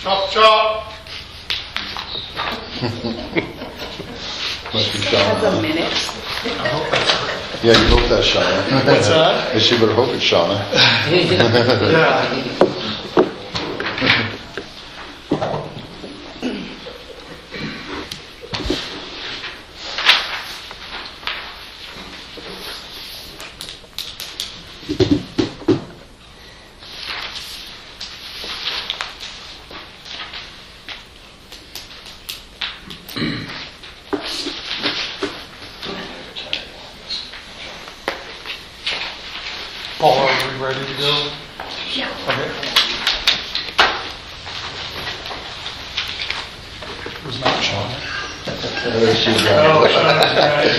Chop, chop. Must be Has a Shauna. minute. Yeah, you hope that's Shauna. What's that? And she better hope it's Shauna. Yeah. Paul, are we ready to go? Yeah. Okay. It was not Sean. There she goes. Oh, right.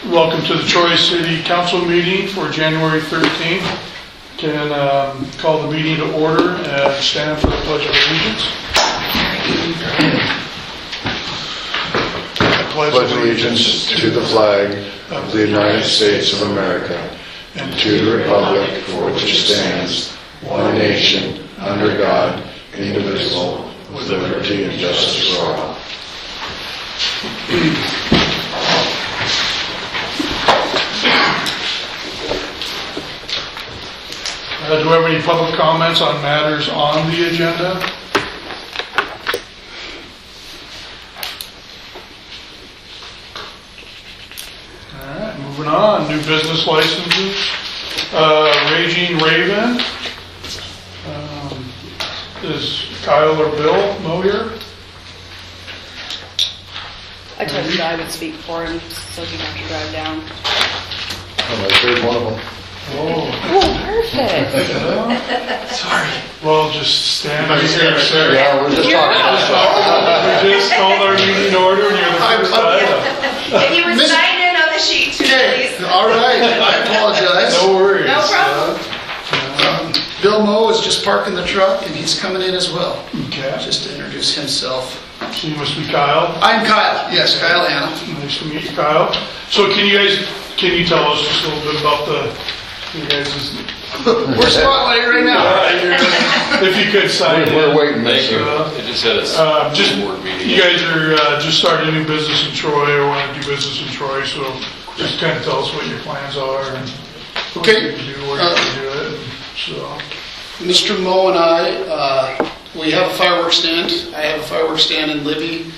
Welcome to the Troy City Council meeting for January 13th. Can call the meeting to order and stand for the Pledge of Allegiance. Pledge allegiance to the flag of the United States of America and to the republic for which it stands, one nation, under God, indivisible, with liberty and justice for all. Do we have any public comments on matters on the agenda? All right, moving on. New business licenses. Raging Raven. Is Kyle or Bill Moe here? I told you I would speak for him, so he didn't have to drive down. Oh, I heard one of them. Oh, Oh, perfect. sorry. Well, just stand right here, sir. Yeah, we're just You're talking. We just called our meeting order and you're the first item. If you would sign in on the sheet too, Okay, please. all right, I apologize. No worries. No problem. Bill Moe is just parking the truck and he's coming in as well, Okay. just to introduce himself. So you must be Kyle. I'm Kyle, yes, Kyle Anna. Nice to meet you, Kyle. So can you tell us just a little bit about you guys' We're spotlighting right now. if you could sign in. We're waiting, Thank you. Uh, It just had a Just, board meeting. you guys are just starting a new business in Troy or want to do business in Troy, so just kind of tell us what your plans are and what Okay. you can do, where you can do it. So, Mr. Moe and I, we have a fireworks stand. I have a fireworks stand in Libby,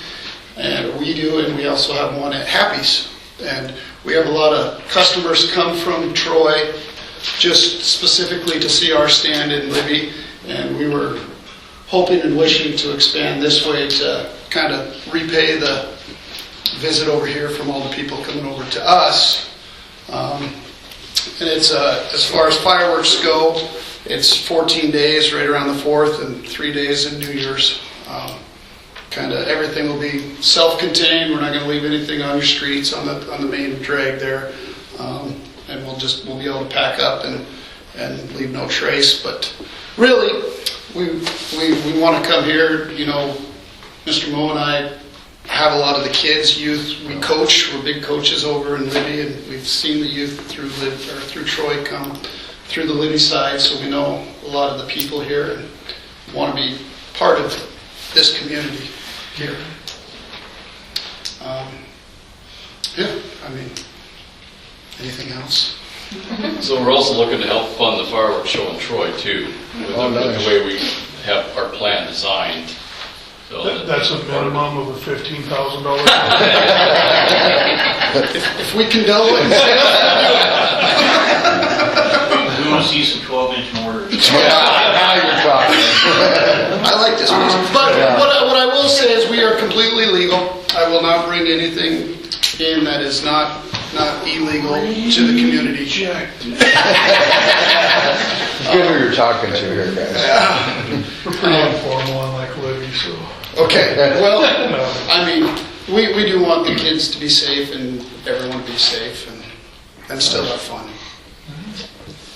and we also have one at Happy's. And we have a lot of customers come from Troy just specifically to see our stand in Libby, and we were hoping and wishing to expand this way to kind of repay the visit over here from all the people coming over to us. And it's, as far as fireworks go, it's 14 days right around the 4th and 3 days in New Year's. Kind of everything will be self-contained. We're not going to leave anything on your streets on the main drag there. And we'll be able to pack up and leave no trace. But really, we want to come here. You know, Mr. Moe and I have a lot of the kids, youth. We coach. We're big coaches over in Libby, and we've seen the youth through Troy come through the Libby side, so we know a lot of the people here and want to be part of this community here. Yeah, I mean, anything else? So we're also looking to help fund the fireworks show in Troy too, with Oh, the nice. way we have our plan designed. So that's a part of it. minimum of a $15,000. If we can double it, We want to see some 12-inch mortars. Now you're talking. I like this music. But what I will say is we are completely legal. I will not bring anything in that is not illegal to the community. It's good who you're talking to here, guys. We're pretty informal on like Libby, so. Okay, well, I mean, we do want the kids to be safe and everyone to be safe and still have fun.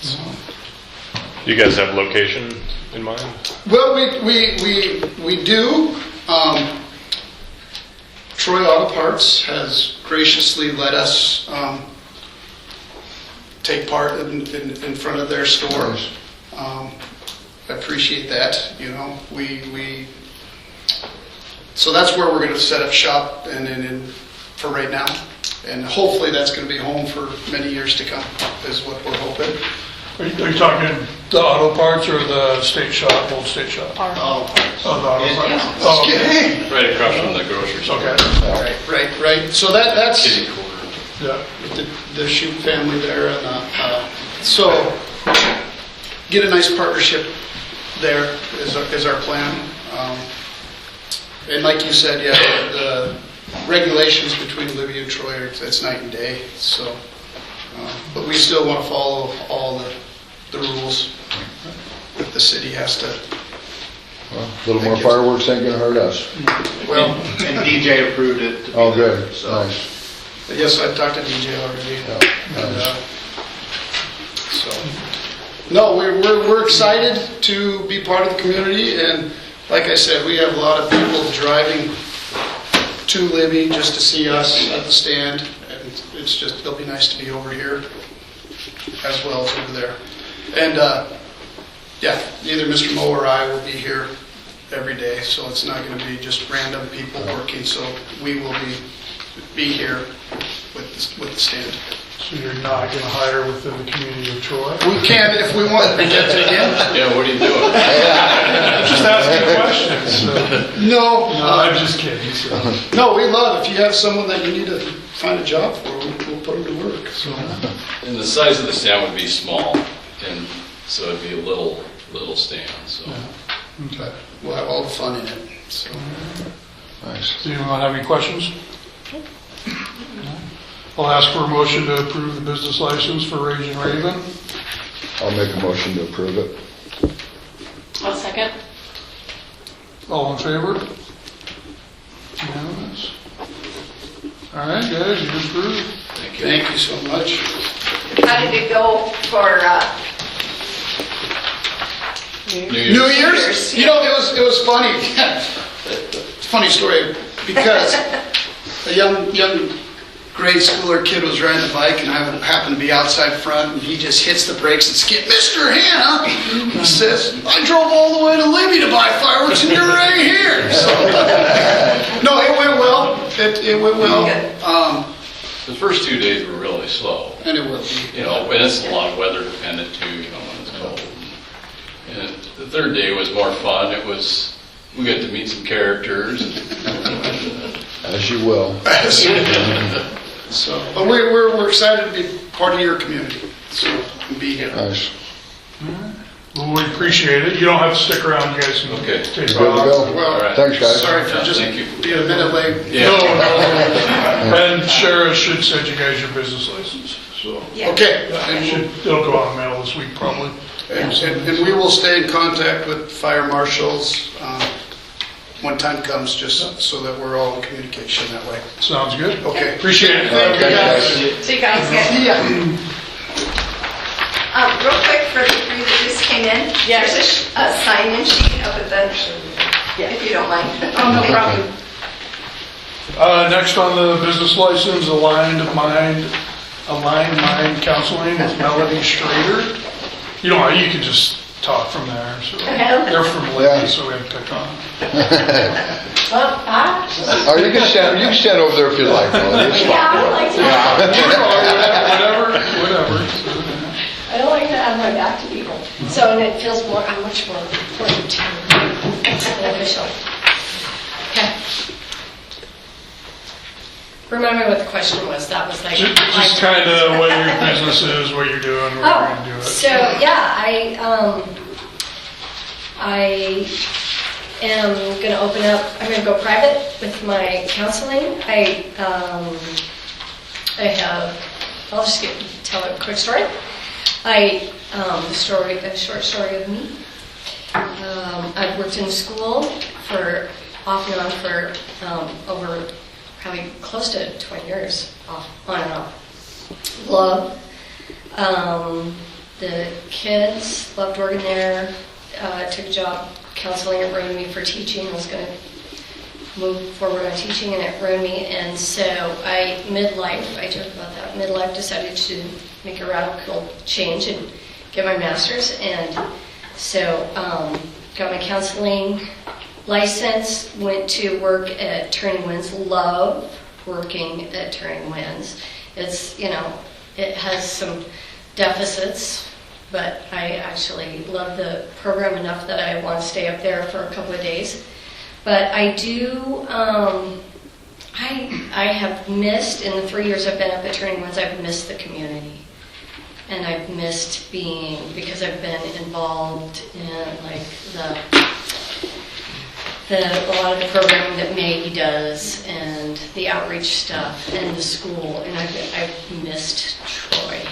So, Do you guys have location in mind? Well, we do. Troy Auto Parts has graciously let us take part in front of their store. I appreciate that, you know. So that's where we're going to set up shop and for right now. And hopefully that's going to be home for many years to come, is what we're hoping. Are you talking the auto parts or the state shop, old state shop? Oh, Oh, the auto parts. Oh, okay. okay. Right across from the grocery store. Okay, Right. So that's Kitty corner. yeah. the Shoot family there. And so get a nice partnership there is our plan. And like you said, yeah, the regulations between Libby and Troy, it's night and day. So, but we still want to follow all the rules that the city has to. Well, a little more fireworks ain't gonna hurt us. Well, And DJ approved it. to be Oh, there, good, so. nice. yes, I've talked to DJ already. Yeah, And, nice. so, no, we're excited to be part of the community, and like I said, we have a lot of people driving to Libby just to see us at the stand, and it'll be nice to be over here as well as over there. And yeah, either Mr. Moe or I will be here every day, so it's not going to be just random people working. So we will be here with the stand. So you're not going to hire within the community of Troy? We can if we want. We get to again. Yeah, what are you doing? Just asking questions. So. No, No, I'm just kidding. So. no. We love if you have someone that you need to find a job for, we'll put them to work. So And the size of the stand would be small, and so it'd be a little stand, so. Okay. we'll have all the fun in it. So Nice. Do you want to have any questions? I'll ask for a motion to approve the business license for Raging Raven. I'll make a motion to approve it. I'll second. All in favor? Unanimous. All right, guys, you're approved. Thank you. thank you so much. How did it go for, New Year's? You know, it was funny. Funny story, because a young grade schooler kid was riding the bike, and I happened to be outside front, and he just hits the brakes and skips. Mr. Hannah, he says, I drove all the way to Libby to buy fireworks, and you're right here. So, no, it went well. It went well. The first 2 days were really slow. And it will be. You know, and it's a lot of weather dependent too, you know, when it's cold. And the third day was more fun. We got to meet some characters. As you will. So, but we're excited to be part of your community. So, and be here. Nice. Well, we appreciate it. You don't have to stick around, you guys can Okay. take Good to off. go. Well, right. Thanks, guys. sorry for Yeah, just thank you. being a minute late. Yeah. No. And Shara should send you guys your business license, so. yeah. Okay. Yeah, And, it'll go on mail this week probably. and we will stay in contact with fire marshals when time comes, just so that we're all in communication that way. Sounds good. Okay. Appreciate it. Thank you, guys. So you guys get, See ya. real quick for the three that just came in. Yeah. There's a sign-in sheet up at the, if you don't mind. Oh, no problem. Next on the business license, Aligned Mind Counseling with Melody Strader. You know, you can just talk from there, so. They're from Yeah. Libby, so we have to pick on them. Oh, you can stand over there if you like, Melody. It's fine. Yeah, I would like to. Whatever. I don't like to have my back to people. So, and it feels more, I'm much more important to an official. Okay. Remind me what the question was. That was like. Just kind of what your business is, what you're doing, where you're going to do Oh, it. so yeah, I am going to open up, I'm going to go private with my counseling. I'll just tell a quick story. A short story of me. I've worked in school off and on for over probably close to 20 years, on and off. Love The kids loved working there. Took a job counseling at Rowan for teaching. I was going to move forward on teaching and at Rowan, and so I joke about that, midlife decided to make a radical change and get my master's, and so got my counseling license, went to work at Turning Winds, love working at Turning Winds. It's, it has some deficits, but I actually love the program enough that I want to stay up there for a couple of days. But I do, I have missed, in the 3 years I've been up at Turning Winds, I've missed the community. And I've missed because I've been involved in like a lot of the programming that Maggie does and the outreach stuff and the school, and I've missed Troy.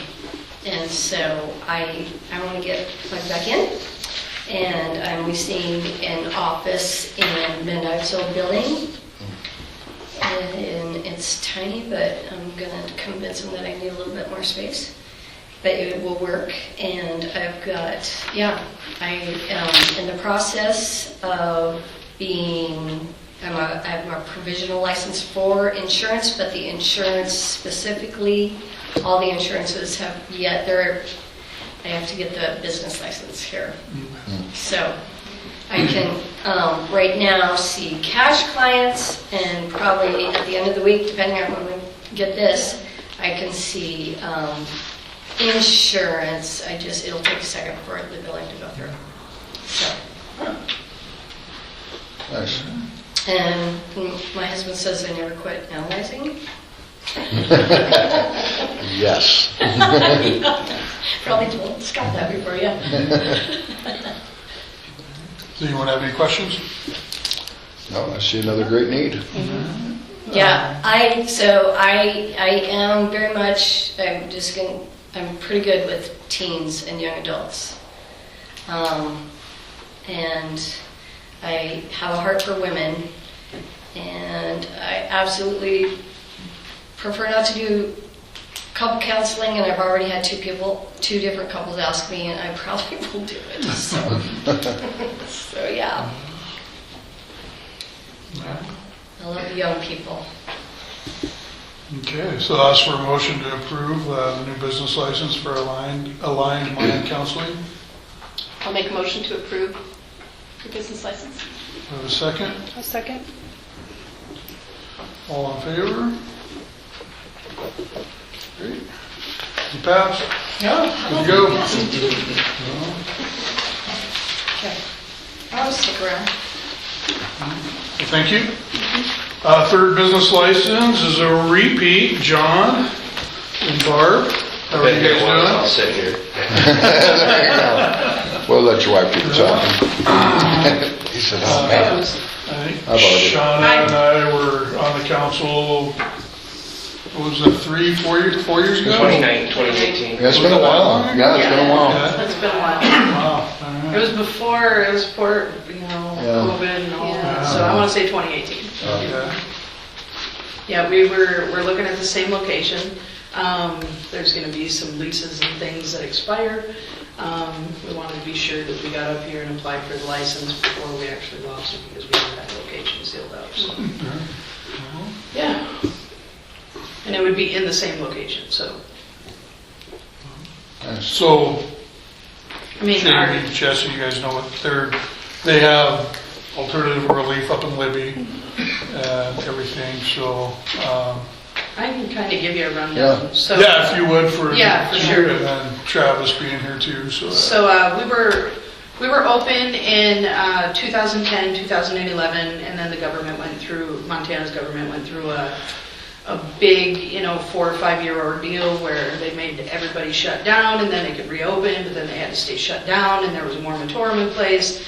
And so I want to get plugged back in, and I'm leasing an office in Midnight's old building, and it's tiny, but I'm going to convince them that I need a little bit more space. But it will work, and I've got, I am in the process of I have my provisional license for insurance, but the insurance specifically, all the insurances have I have to get the business license here. So I can right now see cash clients, and probably at the end of the week, depending on when we get this, I can see insurance. It'll take a second for the billing to go through. So. Nice. And my husband says I never quit analyzing. Yes. Probably told Scott that before, yeah. Do you want to have any questions? No, I see another great need. Yeah, I am very much, I'm pretty good with teens and young adults. And I have a heart for women, and I absolutely prefer not to do couple counseling, and I've already had two different couples ask me, and I probably will do it. So, so yeah. I love young people. Okay, so I'll ask for a motion to approve the new business license for Aligned Mind Counseling. I'll make a motion to approve the business license. Have a second? A second. All in favor? Great. You passed? Yeah. Good to go. Okay. I'll stick around. Well, thank you. Third business license is a repeat. John and Barb. How are you guys I'll doing? sit here. There you go. We'll let your wife do the talking. He said, oh, man. I think Hi, Barbara. Shauna and I were on the council, what was it, 4 years ago? 2018. Yeah, it's been a while. Yeah, it's been a while. Yeah. It's been a while. Wow, all right. It was before, Yeah. COVID and all Yeah. that. So I want to say 2018. Okay. Yeah, we're looking at the same location. There's going to be some leases and things that expire. We wanted to be sure that we got up here and applied for the license before we actually lost it, because we had that location sealed up. So yeah, and it would be in the same location. So Nice. So, I mean, Jamie, Jesse, you guys know what they have alternative relief up in Libby and everything, so, I can kind of give you a rundown. Yeah. So yeah, if you would for. Yeah, for sure. And then Travis being here too, so. So we were open in 2010, 2011, and then the government went through, Montana's government went through a big, 4 or 5 year ordeal where they made everybody shut down, and then they could reopen, but then they had to stay shut down, and there was a moratorium in place.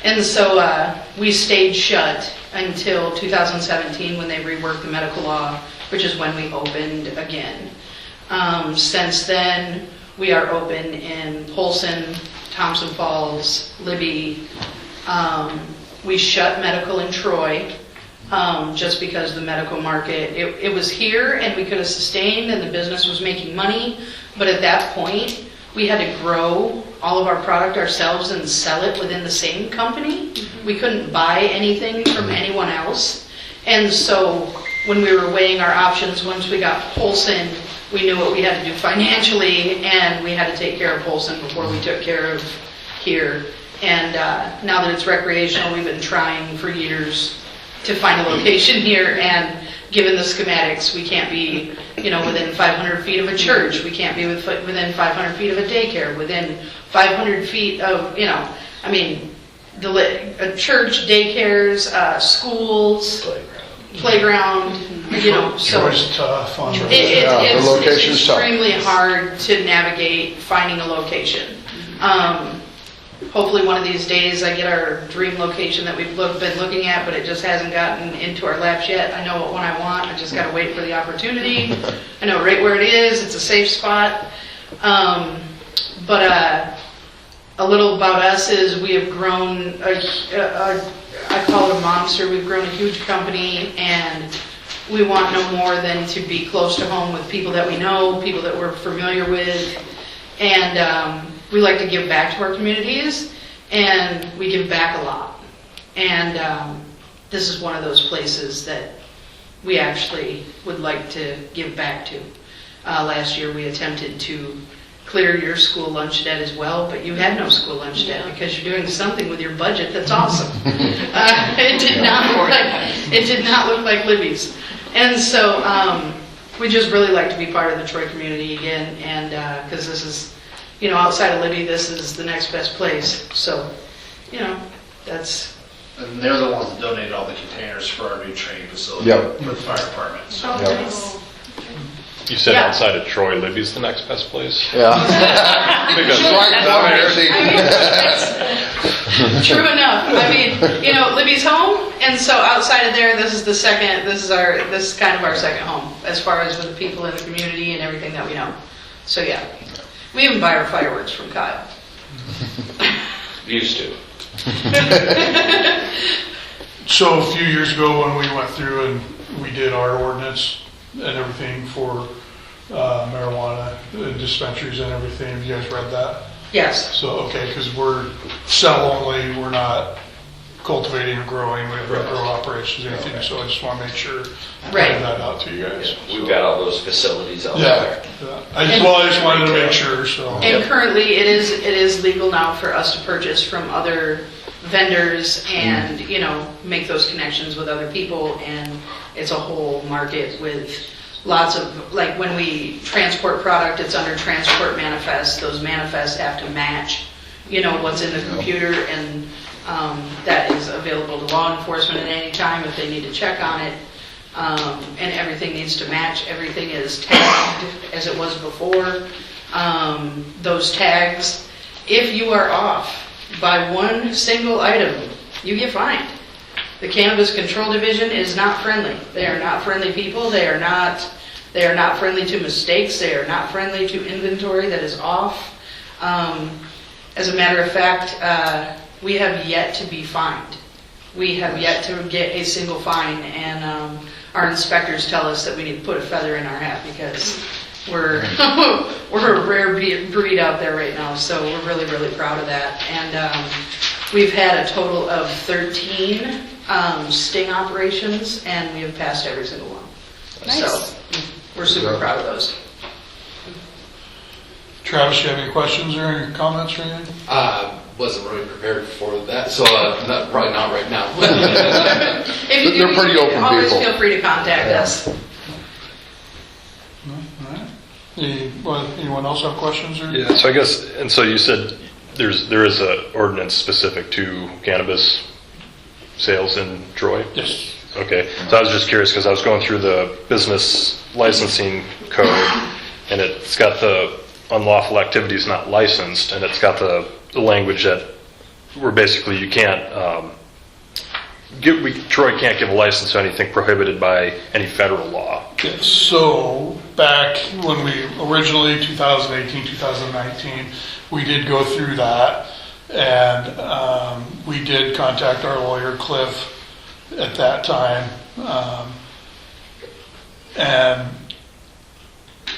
And so we stayed shut until 2017 when they reworked the medical law, which is when we opened again. Since then, we are open in Polson, Thompson Falls, Libby. We shut medical in Troy just because the medical market, it was here and we could have sustained and the business was making money. But at that point, we had to grow all of our product ourselves and sell it within the same company. We couldn't buy anything from anyone else. And so when we were weighing our options, once we got Polson, we knew what we had to do financially, and we had to take care of Polson before we took care of here. And now that it's recreational, we've been trying for years to find a location here, and given the schematics, we can't be, within 500 feet of a church, we can't be within 500 feet of a daycare, within 500 feet of, a church, daycares, schools, playground, so. Troy's tough on that. It's location's tough. extremely hard to navigate finding a location. Hopefully one of these days I get our dream location that we've been looking at, but it just hasn't gotten into our laps yet. I know what one I want, I just gotta wait for the opportunity. I know right where it is, it's a safe spot. But a little about us is we have grown, I call it a monster, we've grown a huge company, and we want no more than to be close to home with people that we know, people that we're familiar with, and we like to give back to our communities, and we give back a lot. And this is one of those places that we actually would like to give back to. Last year we attempted to clear your school lunch debt as well, but you had no school lunch debt because you're doing something with your budget that's awesome. It did not look like Libby's. And so we just really like to be part of the Troy community again, and because this is, outside of Libby, this is the next best place. So, that's. And they're the ones that donated all the containers for our new training facility Yep. for the fire department. So. Oh, Yep. nice. You said Yeah. outside of Troy, Libby's the next best place? Yeah. Because It's right down here, see? True enough. Libby's home, and so outside of there, this is kind of our second home, as far as with the people in the community and everything that we know. So yeah. We even buy our fireworks from Kyle. Used to. So a few years ago when we went through and we did our ordinance and everything for marijuana dispensaries and everything, have you guys read that? Yes. So, okay, because we're sell only, we're not cultivating or growing, we have no grow operations or anything, so I just want to make sure I Right. get that out to you guys. We've got all those facilities out Yeah, there. yeah. I just wanted to make sure, so. And currently, it is legal now for us to purchase from other vendors and, make those connections with other people, and it's a whole market with lots of, like, when we transport product, it's under transport manifests. Those manifests have to match, what's in the computer, and that is available to law enforcement at any time if they need to check on it. And everything needs to match. Everything is tagged as it was before. Those tags, if you are off by one single item, you get fined. The Cannabis Control Division is not friendly. They are not friendly people. They are not friendly to mistakes. They are not friendly to inventory that is off. As a matter of fact, we have yet to be fined. We have yet to get a single fine, and our inspectors tell us that we need to put a feather in our hat because we're a rare breed out there right now. So we're really, really proud of that. And we've had a total of 13 sting operations, and we have passed every single one. Nice. So we're super proud of those. Travis, you have any questions or any comments or anything? Wasn't really prepared for that, so probably not right now. If you do, They're pretty open always people. feel free to contact us. All right. Anyone else have questions or? Yeah, so I guess, and so you said there is a ordinance specific to cannabis sales in Troy? Yes. Okay, so I was just curious because I was going through the business licensing code, and it's got the unlawful activities not licensed, and it's got the language that where basically you can't, Troy can't give a license to anything prohibited by any federal law. Yeah, so back when we originally, 2018, 2019, we did go through that, and we did contact our lawyer, Cliff, at that time, and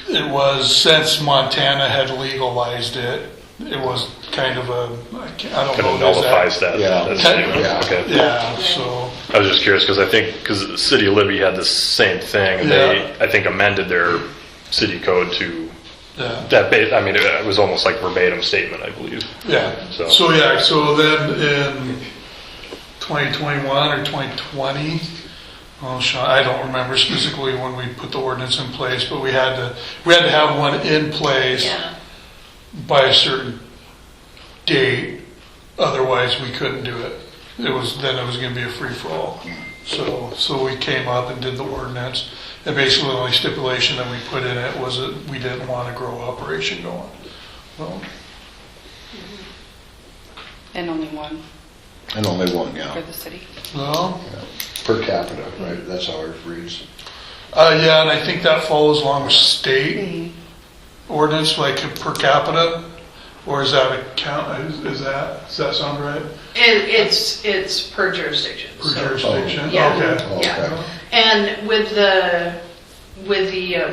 it was, since Montana had legalized it, it was kind of a, I don't Kind know. of nullifies that. Yeah. that Kind statement. of, Okay. Yeah, so, I was just curious because I think, because the city of Libby had the same thing, and they, I think, amended their city code to yeah. that, I mean, it was almost like verbatim statement, I believe. Yeah, So- so then in 2021 or 2020, well, Sean, I don't remember specifically when we put the ordinance in place, but we had to have one in place Yeah. by a certain date, otherwise we couldn't do it. Then it was gonna be a free-for-all. So we came up and did the ordinance, and basically the only stipulation that we put in it was that we didn't want a grow operation going. Well, And only one And only one, for yeah. the city. well, Per capita, right? That's how it reads. yeah, and I think that follows along with state ordinance, like per capita, or is that a count, does that sound right? It's per jurisdiction. Per so- jurisdiction, Yeah. okay. Yeah. Okay. And with the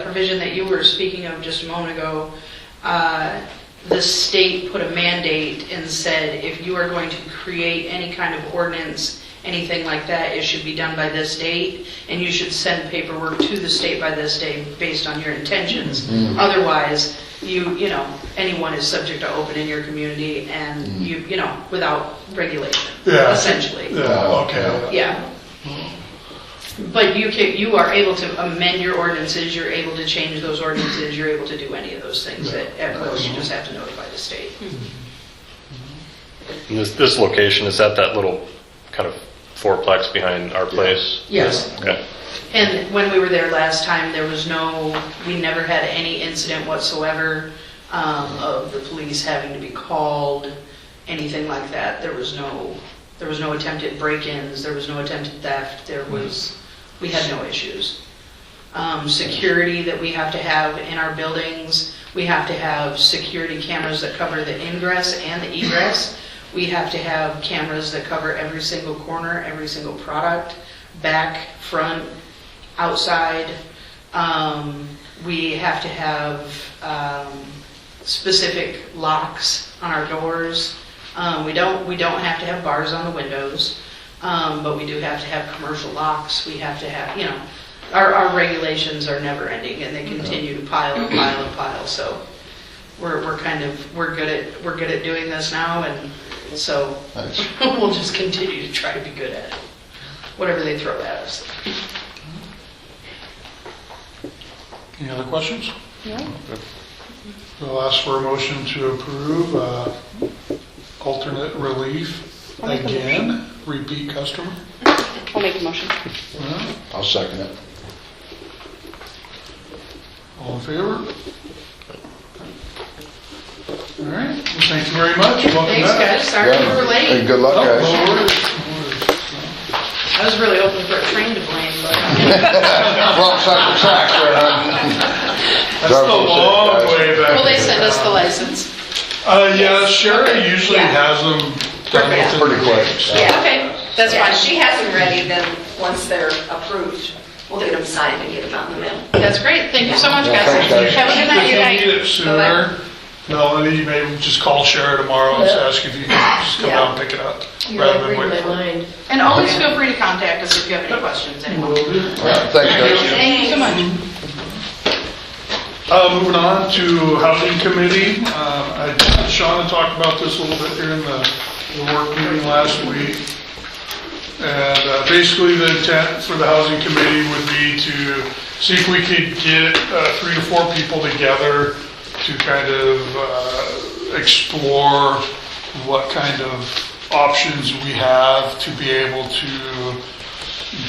provision that you were speaking of just a moment ago, the state put a mandate and said, if you are going to create any kind of ordinance, anything like that, it should be done by this date, and you should send paperwork to the state by this date based on your intentions. Otherwise, you know, anyone is subject to open in your community and you know, without regulation, Yeah. essentially. Yeah, okay. Yeah. But you are able to amend your ordinances, you're able to change those ordinances, you're able to do any of those things at will. You just have to notify the state. And this location, is that little kind of fourplex behind our place? Yes. Okay. And when we were there last time, we never had any incident whatsoever of the police having to be called, anything like that. There was no attempted break-ins, there was no attempted theft, we had no issues. Security that we have to have in our buildings, we have to have security cameras that cover the ingress and the egress. We have to have cameras that cover every single corner, every single product, back, front, outside. We have to have specific locks on our doors. We don't have to have bars on the windows, but we do have to have commercial locks. We have to have, you know, our regulations are never ending and they continue to pile and pile and pile. So we're good at doing this now, and so Nice. we'll just continue to try to be good at it, whatever they throw at us. Any other questions? We'll ask for a motion to approve alternate relief again, repeat customer. I'll make a motion. I'll second it. All in favor? All right, well, thank you very much. Welcome Thanks, back. guys. Sorry we were Hey, late. good luck, Oh, guys. no worries. I was really hoping for a train to blame, but Wrong side of the tracks there, huh? That's the long way back. will they send us the license? Yeah, Sherry usually Yeah. has them done Yeah. within Pretty quick. Yeah. Okay, that's Yeah, fine. she has them ready, then once they're approved, we'll get them signed and get them out in the mail. That's great. Thank you so much, Yeah, guys. thanks, guys. Have a good night. If you need it Bye-bye. sooner, Melanie, you may just call Sherry tomorrow and ask if you can just come Yeah. down and pick it up. You're rather like than reading wait my for- mind. And always feel free to contact us if you have any questions anymore. Will do. All right, thanks, guys. Thank you so much. Moving on to Housing Committee, Sean had talked about this a little bit here in the work meeting last week. And basically the intent for the Housing Committee would be to see if we could get 3 to 4 people together to kind of explore what kind of options we have to be able to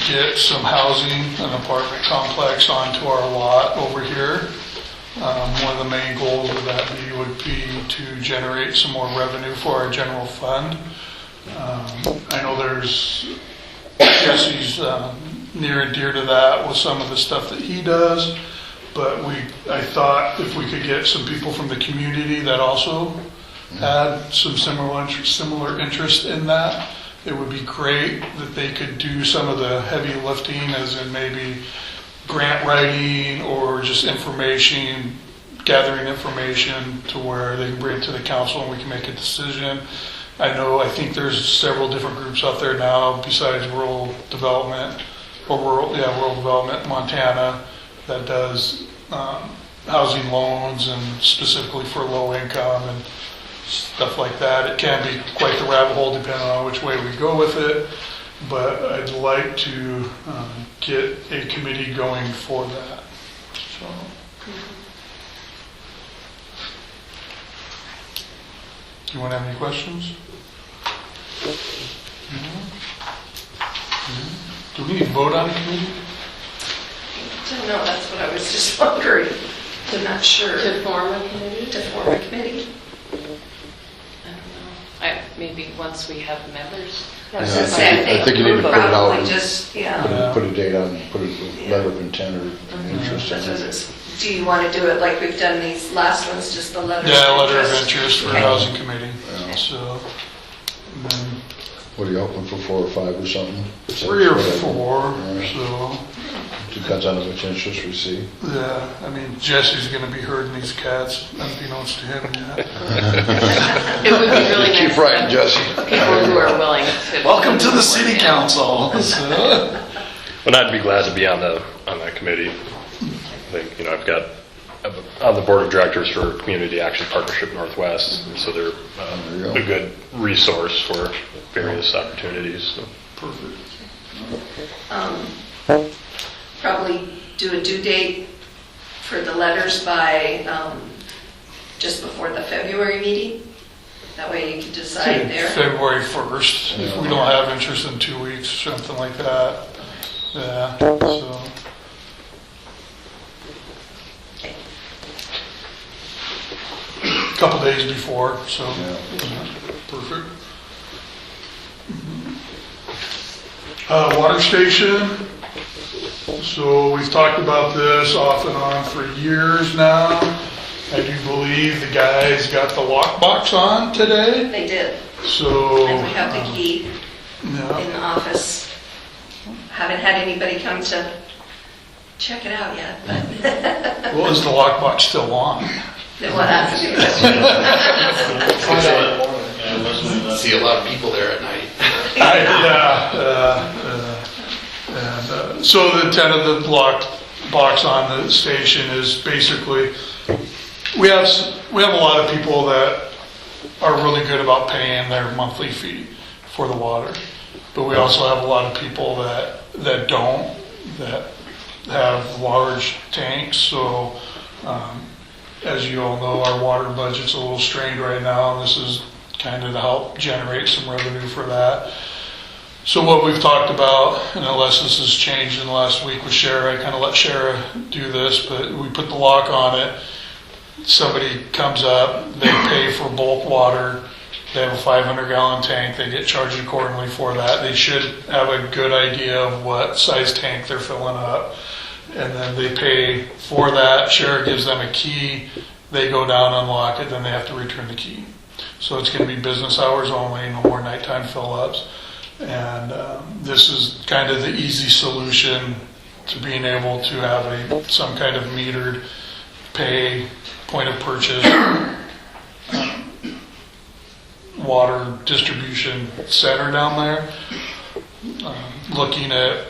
get some housing, an apartment complex onto our lot over here. One of the main goals of that would be to generate some more revenue for our general fund. I know Jesse's near and dear to that with some of the stuff that he does, but I thought if we could get some people from the community that also had some similar interest in that, it would be great that they could do some of the heavy lifting, as in maybe grant writing or just information, gathering information to where they can bring it to the council and we can make a decision. I think there's several different groups out there now besides Rural Development, or Rural Development Montana, that does housing loans and specifically for low income and stuff like that. It can be quite the rabbit hole depending on which way we go with it, but I'd like to get a committee going for that. So. Do you want to have any questions? Do we need to vote on the committee? I don't know, that's what I was just wondering. I'm not sure. To form a committee? To form a committee? I don't know. Maybe once we have members. I was Yeah, gonna say, I think you need to put it out. Probably just, yeah. Put a date on, put a letter of intent or interest That's in what it. it's- Do you want to do it like we've done these last ones, just the letter? Yeah, letter of interest for Okay. housing committee. Yeah. So, and then What are you hoping for, 4 or 5 or something? 3 or Whatever. 4, Right. so, Depends on how much interest we see. yeah, I mean, Jesse's gonna be herding these cats, unbeknownst to him yet. It would be really nice. Keep to writing, have Jesse. People who are willing to. Welcome to the city council. So, And I'd be glad to be on that committee. I think, I've got, I'm on the board of directors for Community Action Partnership Northwest, and so they're There you go. a good resource for various opportunities. So. perfect. Probably do a due date for the letters by just before the February meeting. That way you can decide there. February 1st, if we don't have interest in 2 weeks, something like that. Yeah, so. Couple days before, so, perfect. Water station. So we've talked about this off and on for years now. I do believe the guys got the lockbox on today, They did. so. And we have the key Yeah. in the office. Haven't had anybody come to check it out yet, but Well, is the lockbox still on? then we'll have to do it. See a lot of people there at night. So the intent of the locked box on the station is basically, we have a lot of people that are really good about paying their monthly fee for the water. But we also have a lot of people that don't, that have large tanks. So as you all know, our water budget's a little strained right now, and this is kind of to help generate some revenue for that. So what we've talked about, and unless this has changed in the last week with Shara, I kind of let Shara do this, but we put the lock on it. Somebody comes up, they pay for bulk water, they have a 500-gallon tank, they get charged accordingly for that. They should have a good idea of what size tank they're filling up. And then they pay for that. Shara gives them a key, they go down, unlock it, then they have to return the key. So it's going to be business hours only, no more nighttime fill-ups. And this is kind of the easy solution to being able to have some kind of metered pay, point of purchase, water distribution center down there. Looking at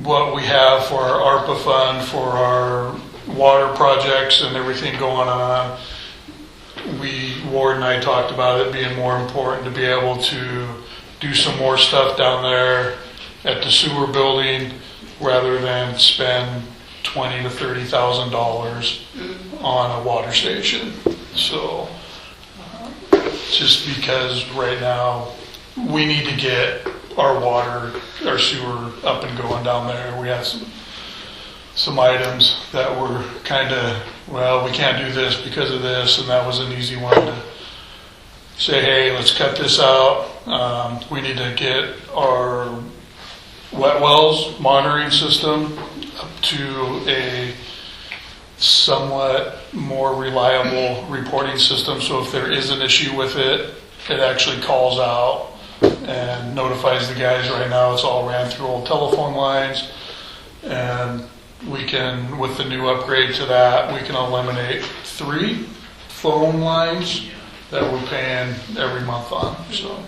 what we have for our ARPA fund, for our water projects and everything going on, Ward and I talked about it being more important to be able to do some more stuff down there at the sewer building rather than spend $20,000 to $30,000 on a water station. So just because right now we need to get our water, our sewer up and going down there. We had some items that were kind of, well, we can't do this because of this, and that was an easy one to say, hey, let's cut this out. We need to get our wet wells monitoring system up to a somewhat more reliable reporting system. So if there is an issue with it, it actually calls out and notifies the guys. Right now it's all ran through old telephone lines. And we can, with the new upgrade to that, we can eliminate 3 phone lines that we're paying every month on, so.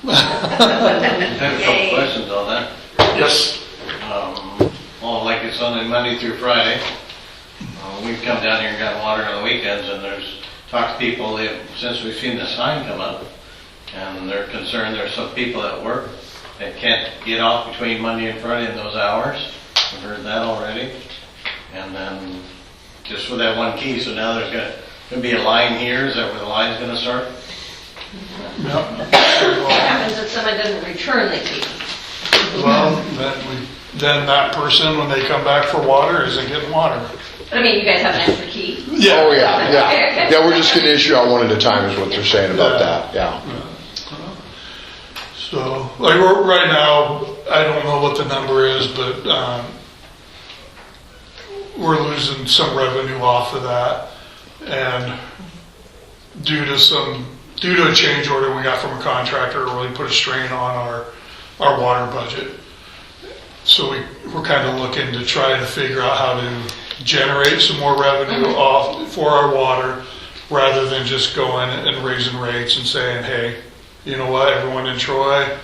I have a couple questions on that. Yes. Well, like it's only Monday through Friday. We've come down here and got water on the weekends, and talked to people, since we've seen the sign come up, and they're concerned there's some people at work that can't get off between Monday and Friday in those hours. We've heard that already. And then just with that one key, so now there's gonna be a line here. Is that where the line's gonna start? Yep. What happens if someone doesn't return the key? Well, then that person, when they come back for water, isn't getting water. But I mean, you guys have an extra key? Oh, yeah. Yeah, we're just going to issue out one at a time is what they're saying about that, yeah. So, like right now, I don't know what the number is, but we're losing some revenue off of that. And due to a change order we got from a contractor, it really put a strain on our water budget. So we're kind of looking to try to figure out how to generate some more revenue off for our water, rather than just going and raising rates and saying, hey, you know what, everyone in Troy,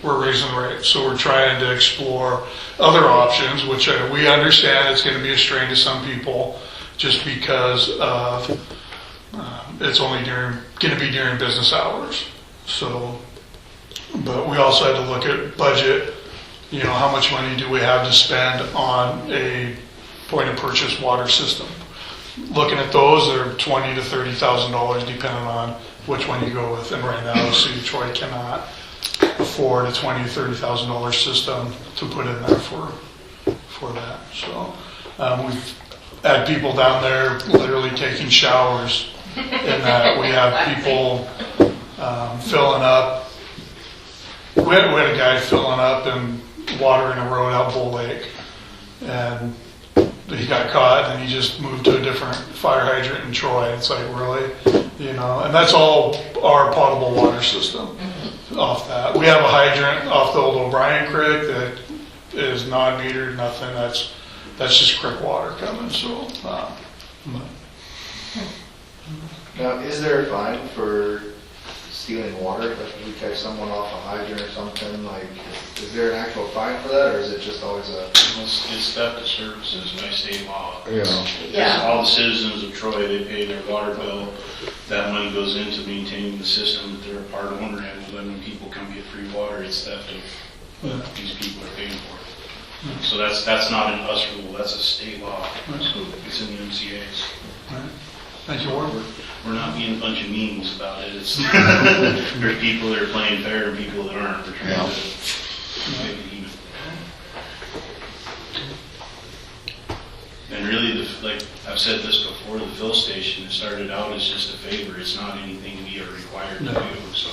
we're raising rates. So we're trying to explore other options, which we understand it's going to be a strain to some people, just because of it's only going to be during business hours. So, but we also had to look at budget. You know, how much money do we have to spend on a point of purchase water system? Looking at those, they're $20,000 to $30,000 depending on which one you go with. And right now, City of Troy cannot afford a $20,000 to $30,000 system to put in there for that. So we've had people down there literally taking showers in that. We have people filling up. We had a guy filling up and watering a road out Bull Lake, and he got caught, and he just moved to a different fire hydrant in Troy. It's like, really? You know, and that's all our potable water system off that. We have a hydrant off the old O'Brien Creek that is non-metered, nothing. That's just creek water coming, so. Now, is there a fine for stealing water? Like if we catch someone off a hydrant or something, like, is there an actual fine for that, or is it just always a? It's theft of services by state law. You know. Yeah. All the citizens of Troy, they pay their water bill. That money goes into maintaining the system that they're a part owner in. Then when people come get free water, it's theft of what these people are paying for. So that's not an us rule, that's a state law. So it's in the MCA's. Thank you, Ward. We're not being a bunch of means about it. It's there's people that are playing fair and people that aren't. We're trying to make it even. And really, like I've said this before, the fill station, it started out as just a favor. It's not anything we are required to do. So.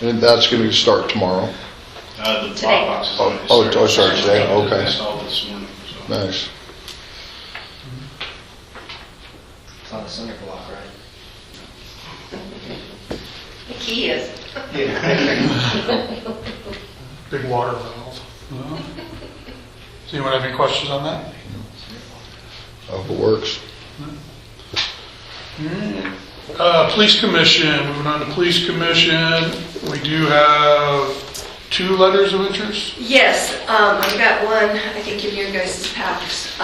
And that's going to start tomorrow. The Today. box is Oh, sorry, today, okay. I installed it this morning. So. Nice. It's on the center block, right? The key is. Big water valve. Does anyone have any questions on that? Hope it works. Police Commission, moving on to Police Commission, we do have 2 letters of interest. Yes, I've got one, I think in your guys' packs.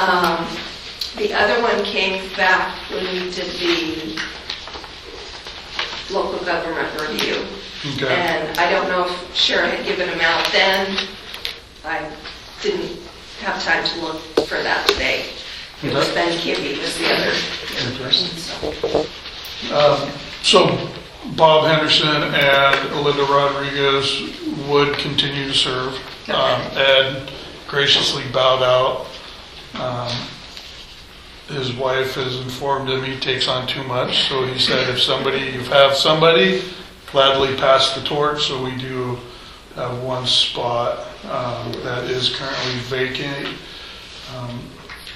The other one came back when we did the local government review. Okay. And I don't know if Sharon had given them out then. I didn't have time to look for that today. It was Ben Kibbe was the other person. So Bob Henderson and Linda Rodriguez would continue to serve. Ed graciously bowed out. His wife has informed him he takes on too much, so he said if you have somebody, gladly pass the torch. So we do have one spot that is currently vacant.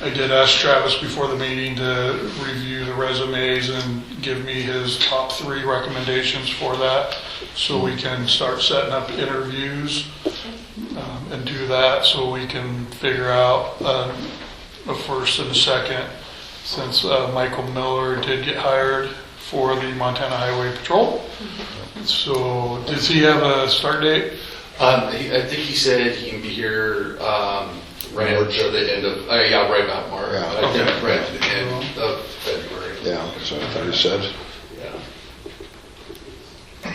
I did ask Travis before the meeting to review the resumes and give me his top 3 recommendations for that, so we can start setting up interviews. and do that so we can figure out a first and a second, since Michael Miller did get hired for the Montana Highway Patrol. So does he have a start date? I think he said he can be here, right at the end of, right about March. Yeah. I think right at the end of February. Yeah, that's what I thought he said. Yeah.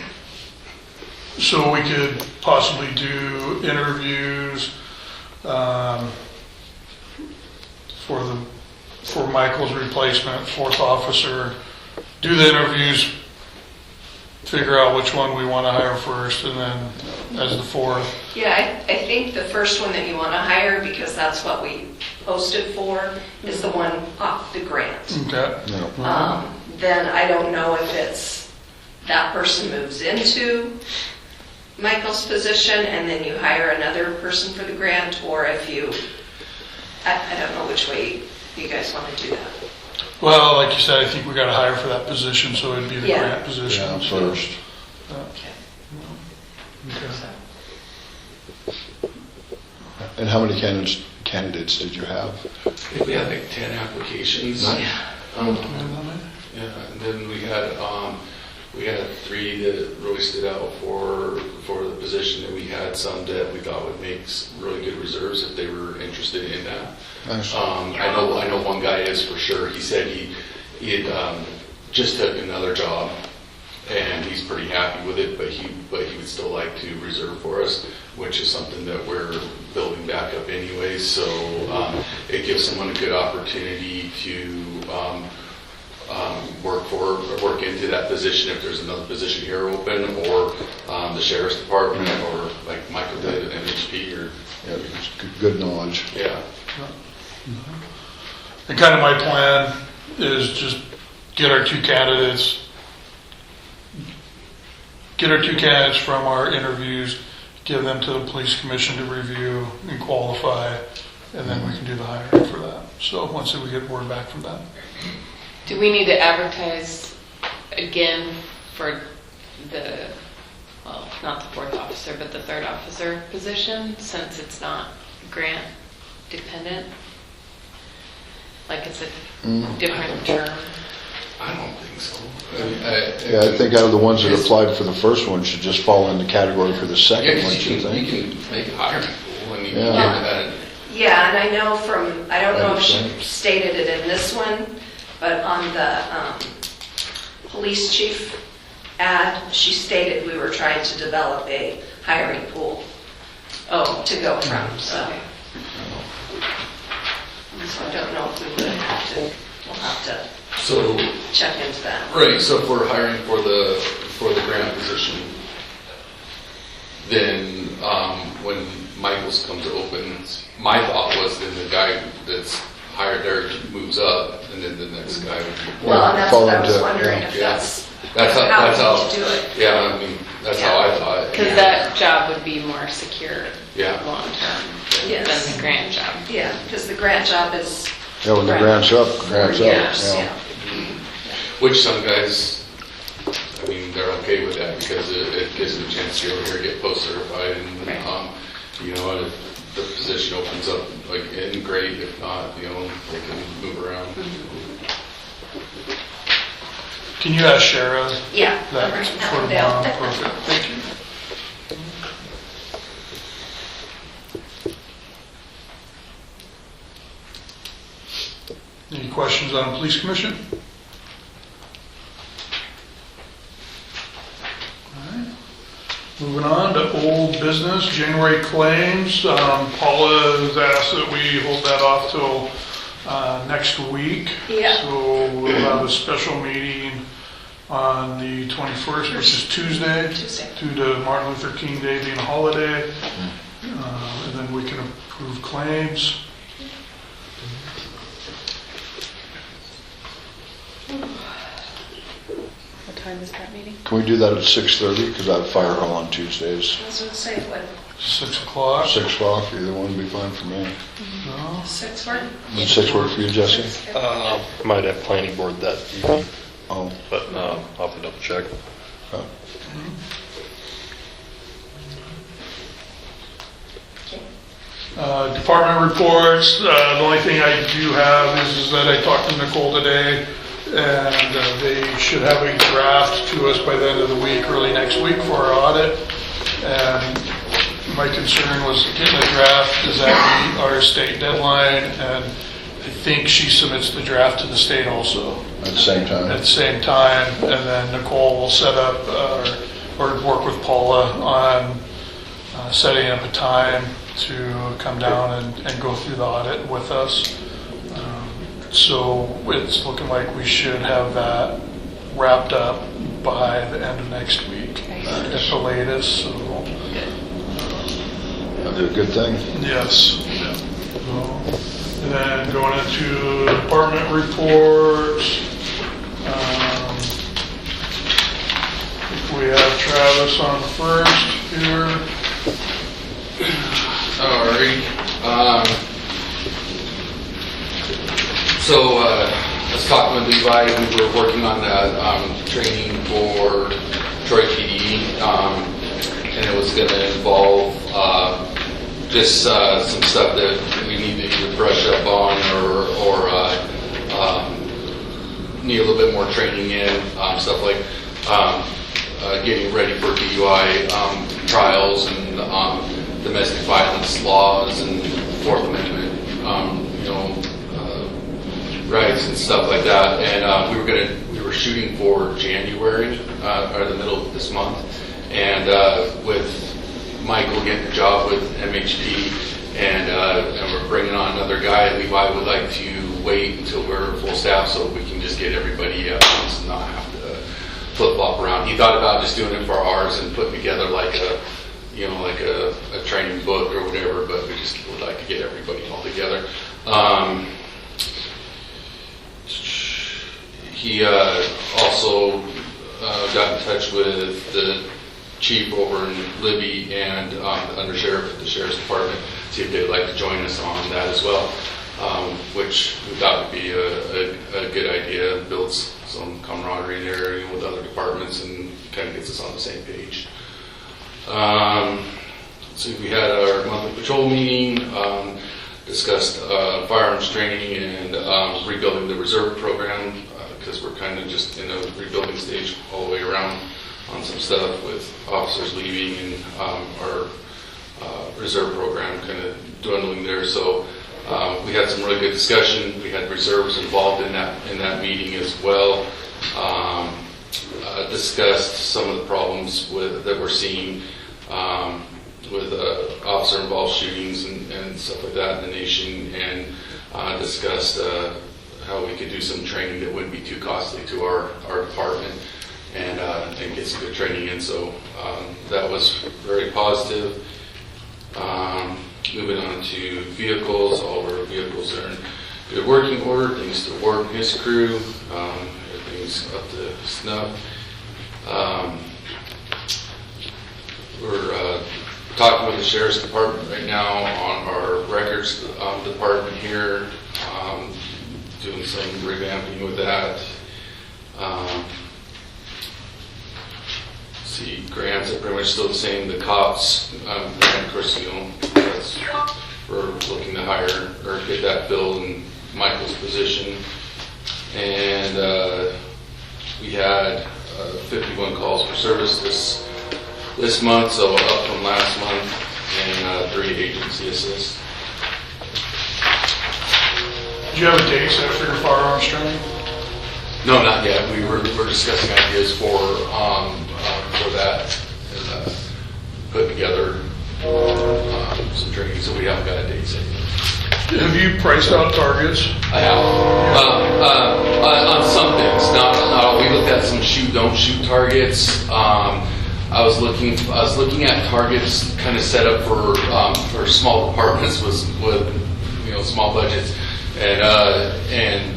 So we could possibly do interviews for Michael's replacement, fourth officer. Do the interviews, figure out which one we want to hire first, and then as the fourth. Yeah, I think the first one that you want to hire, because that's what we posted for, is the one off the grant. Okay. No. Then I don't know if it's that person moves into Michael's position and then you hire another person for the grant, or if you, I don't know which way you guys want to do that. Well, like you said, I think we got to hire for that position, so it'd be the Yeah. grant position. Yeah, first. Okay. Okay. And how many candidates did you have? I think we had like 10 applications. Yeah, and then we had 3 that really stood out for the position, and we had some that we thought would make really good reserves if they were interested in that. Nice. I know one guy is for sure. He said he had just took another job, and he's pretty happy with it, but he would still like to reserve for us, which is something that we're building back up anyway. So it gives someone a good opportunity to work into that position if there's another position here open, or the sheriff's department, or like Michael did at MHP, or Yeah, it's good knowledge. yeah. And kind of my plan is just get our two candidates from our interviews, give them to the police commission to review and qualify, and then we can do the hiring for that. So once we get word back from them. Do we need to advertise again for the, well, not the fourth officer, but the third officer position, since it's not grant dependent? Like it's a different term? I don't think so. Yeah, I think out of the ones that applied for the first one should just fall in the category for the second one, you you think? can make a hiring pool, and you can Yeah. get Yeah, and I know from, I don't know if she Understand. stated it in this one, but on the police chief ad, she stated we were trying to develop a hiring pool to go from, so. Okay. So I don't know if we would have to, we'll have to so check into that. right. So if we're hiring for the grant position, then when Michael's come to open, my thought was then the guy that's hired there moves up, and then the next guy would be. Well, and that's Fall what I was into- wondering if Yeah. that's That's how. how That's we how. need to do it. Yeah, I mean that's how I thought it. Because that job would be more secure Yeah. long-term Yes. than the grant job. Yeah, because the grant job is. Yeah, when the grant's up, grant's up. Yes, Yeah. yeah. Which some guys, I mean, they're okay with that because it gives them a chance to go here, get post-certified, and, Right. you know, if the position opens up, like, and great, if not, you know, they can move around. Can you ask Shara Yeah. that Right now, for Dale. tomorrow? Perfect, thank you. Any questions on police commission? Alright. Moving on to old business, January claims. Paula has asked that we hold that off till next week. Yeah. So we'll have a special meeting on the 21st, which is Tuesday. Tuesday. Due to Martin Luther King Day being a holiday. And then we can approve claims. What time is that meeting? Can we do that at 6:30? Because I have fire hall on Tuesdays. I was going to say, what, 6 o'clock. 6 o'clock, either one would be fine for me. No? 6 work? Would 6 work for you, Jesse? Might have planning board that evening, Oh, but I'll have to double check. Department reports, the only thing I do have is that I talked to Nicole today, and they should have a draft to us by the end of the week, early next week for our audit. And my concern was getting a draft, does that meet our state deadline? And I think she submits the draft to the state also At the same time. at the same time, and then Nicole will set up, or work with Paula on setting up a time to come down and go through the audit with us. So it's looking like we should have that wrapped up by the end of next week at the latest, so. That'd be a good thing. Yes. So, and then going into department reports, we have Travis on first here. Alright. So, I was talking with Levi, we were working on that training for Troy PD, and it was going to involve just some stuff that we need to either brush up on or need a little bit more training in, stuff like getting ready for DUI trials and domestic violence laws and Fourth Amendment, rights and stuff like that. And we were shooting for January or the middle of this month, and with Michael getting a job with MHP, and we're bringing on another guy. Levi would like to wait until we're full staff so we can just get everybody at once and not have to flip-flop around. He thought about just doing it for ours and putting together like a training book or whatever, but we just would like to get everybody all together. He also got in touch with the chief over in Libby and the undersheriff at the sheriff's department, see if they'd like to join us on that as well, which we thought would be a good idea. Builds some camaraderie there, with other departments, and kind of gets us on the same page. So we had our monthly patrol meeting, discussed firearms training and rebuilding the reserve program, because we're kind of just in a rebuilding stage all the way around on some stuff with officers leaving and our reserve program kind of dwindling there. So we had some really good discussion. We had reserves involved in that meeting as well. Discussed some of the problems that we're seeing with officer-involved shootings and stuff like that in the nation, and discussed how we could do some training that wouldn't be too costly to our department, and get some good training in. So that was very positive. Moving on to vehicles, all of our vehicles are in good working order, thanks to Ward and his crew. Everything's up to snuff. We're talking with the sheriff's department right now on our records department here, doing some revamping with that. See, grants are pretty much still the same. The cops, grant, of course, we're looking to hire or get that filled in Michael's position. And we had 51 calls for service this month, so up from last month, and 3 agency assists. Do you have a date set for your firearms training? No, not yet. We're discussing ideas for that, and put together some training, so we haven't got a date set yet. Have you priced out targets? I have. On some things, not all. We looked at some shoot, don't shoot targets. I was looking at targets kind of set up for small departments with small budgets, and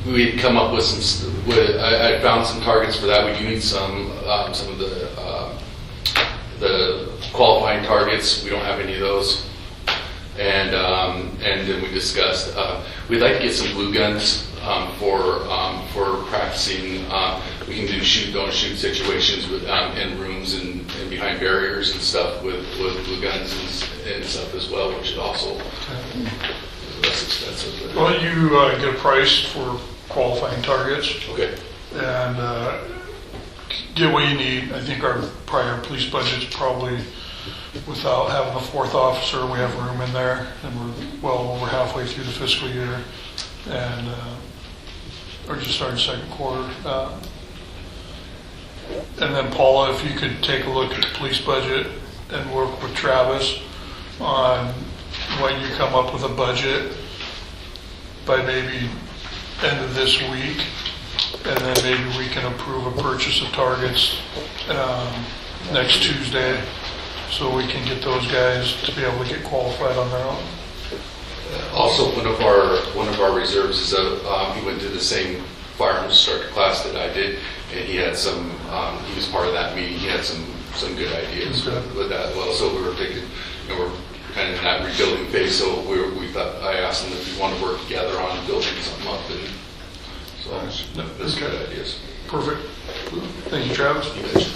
we'd come up with some. I found some targets for that. We do need some of the qualifying targets. We don't have any of those. And then we discussed we'd like to get some blue guns for practicing. We can do shoot, don't shoot situations with, in rooms and behind barriers and stuff with guns and stuff as well, which is also less expensive. Well, you get a price for qualifying targets Okay. and get what you need. I think our prior police budget's probably, without having a fourth officer, we have room in there, and we're well over halfway through the fiscal year, and or just started second quarter. And then Paula, if you could take a look at the police budget and work with Travis on when you come up with a budget by maybe end of this week, and then maybe we can approve a purchase of targets next Tuesday, so we can get those guys to be able to get qualified on their own. Also, one of our reserves is he went through the same firearms instructor class that I did, and he had some. He was part of that meeting. He had some good ideas with that as well. So we were thinking, we're kind of in that rebuilding phase. So we thought, I asked him if we want to work together on building something up, and so that's good ideas. Perfect. Thank you, Travis. You betcha.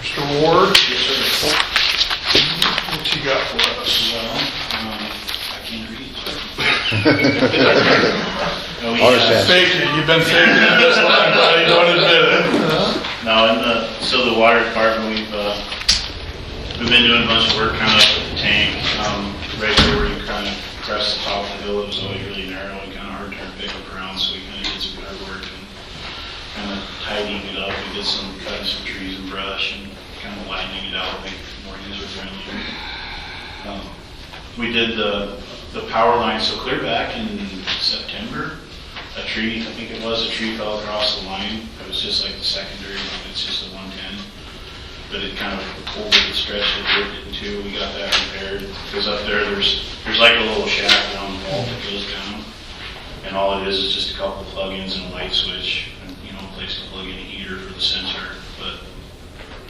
Mr. Ward, Yes, sir. what you got for us? Well, I can't read. Understand. Fake it. You've been faking it this long, buddy. Don't admit it. No, so the water department, we've been doing a bunch of work kind of up with the tank. Right where you kind of crest the top of the hill, it was always really narrow and kind of hard to turn pickup around, so we kind of did some good work and kind of tidying it up. We did cutting some trees and brush and kind of widening it out, making it more user friendly. We did the power line, so clear back in September, a tree fell across the line. It was just like the secondary one, it's just a 110. But it kind of over the stretch that it did too. We got that repaired. Because up there, there's like a little shaft down the wall that goes down. And all it is just a couple of plug-ins and a light switch, and a place to plug in a heater for the sensor. But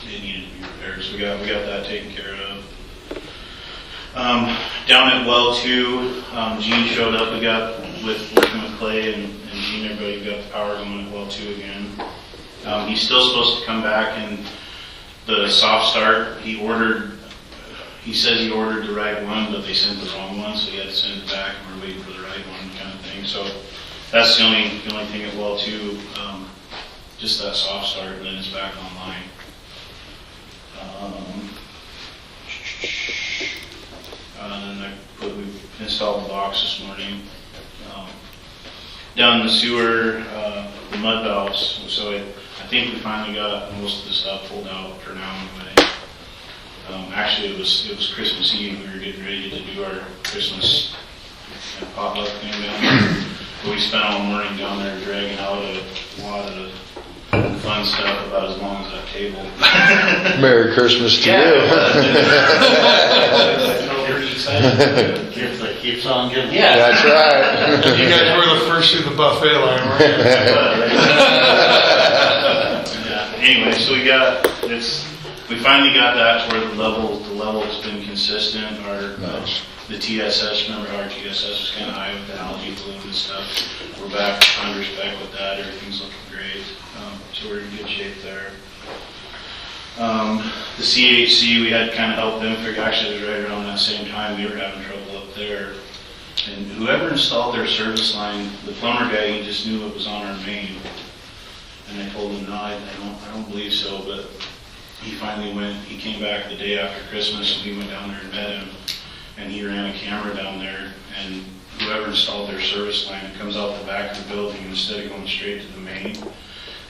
it needed to be repaired, so we got that taken care of. Down at well 2, Gene showed up. We got working with Clay and Gene, everybody got the power going at well 2 again. He's still supposed to come back and the soft start. He says he ordered the right one, but they sent the wrong one, so he had to send it back, and we're waiting for the right one, kind of thing. So that's the only thing at well 2, just that soft start, and then it's back online. And then we installed the box this morning. Down in the sewer, the mud valves, so I think we finally got most of the stuff pulled out for now anyway. Actually, it was Christmas Eve. We were getting ready to do our Christmas potluck thing down there. But we spent all morning down there dragging out a lot of fun stuff about as long as that table. Merry Christmas to Gift keeps on giving. you. That's right. You guys were the first through the buffet line, weren't you? Yeah. Anyway, so we finally got that to where the level's been consistent. Nice. The TSS, remember our TSS was kind of high with the algae bloom and stuff. We're back under spec with that. Everything's looking great. So we're in good shape there. The CHC, we had kind of helped them figure, actually it was right around that same time we were having trouble up there. And whoever installed their service line, the plumber guy, he just knew it was on our main. And I told him, no, I don't believe so, but he finally he came back the day after Christmas and we went down there and met him. And he ran a camera down there, and whoever installed their service line, it comes out the back of the building, and instead of going straight to the main,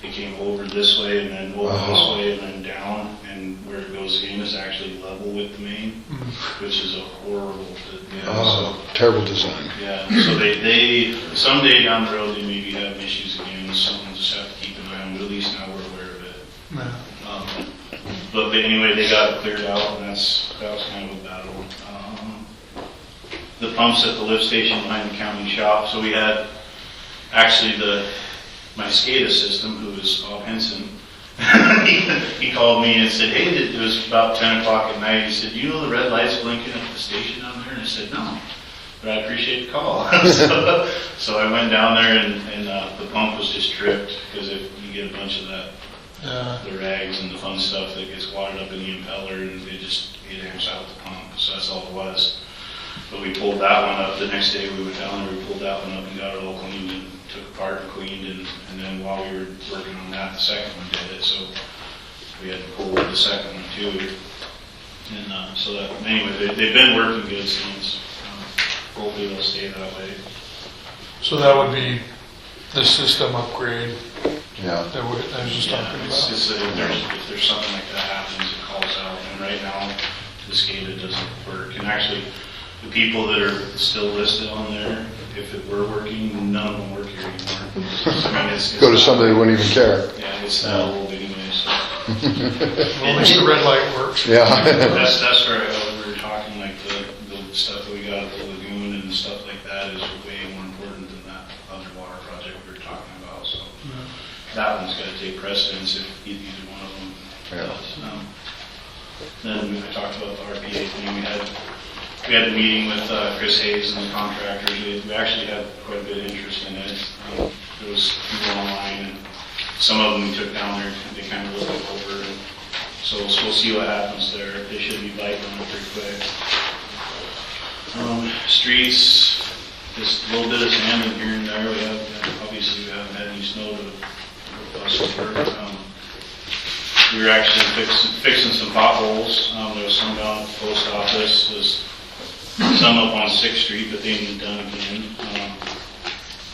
it came over this way and then over this way and then down, and where it goes in is actually level with the main, which is a horrible, Terrible design. yeah, so they someday down the road they maybe have issues again, someone just have to keep an eye on, but at least now we're aware of it. Yeah. But anyway, they got it cleared out, and that was kind of a battle. The pumps at the lift station behind the county shop, so we had actually my SCADA system, who is Bob Henson, he called me and said, hey, it was about 10 o'clock at night, he said, do you know the red light's blinking at the station down there? And I said, no. but I appreciate the call. So I went down there and the pump was just tripped, because if you get a bunch of that, the rags and the fun stuff that gets watered up in the impeller, and it amps out the pump, so that's all it was. But we pulled that one up, the next day we went down there, we pulled that one up and got it all cleaned and took it apart and cleaned, and then while we were working on that, the second one did it, so we had to pull the second one too. And so that, anyway, they've been working good since. Hopefully they'll stay that way. So that would be the system upgrade Yeah. that I was just talking It's about. just that if there's something like that happens, it calls out, and right now, the SCADA doesn't work. And actually, the people that are still listed on there, if it were working, none of them work here anymore. I mean, it's Go to not- somebody who wouldn't even care. Yeah, it's that old anyway, so. Well, at least the red light works. Yeah. That's where we were talking, like the stuff that we got at the lagoon and stuff like that is way more important than that underwater project we were talking about, so. That one's gotta take precedence if either one of them does. Then I talked about the RPA thing, we had a meeting with Chris Hayes and the contractors. We actually had quite a bit of interest in it. There was people online, and some of them we took down there, and they kind of looked it over. And so we'll see what happens there. They should be biting on it pretty quick. Streets, just a little bit of sand in here and there. Obviously we haven't had any snow to bust over. We were actually fixing some potholes. There was some down at the post office. There's some up on 6th Street, but they ain't done again.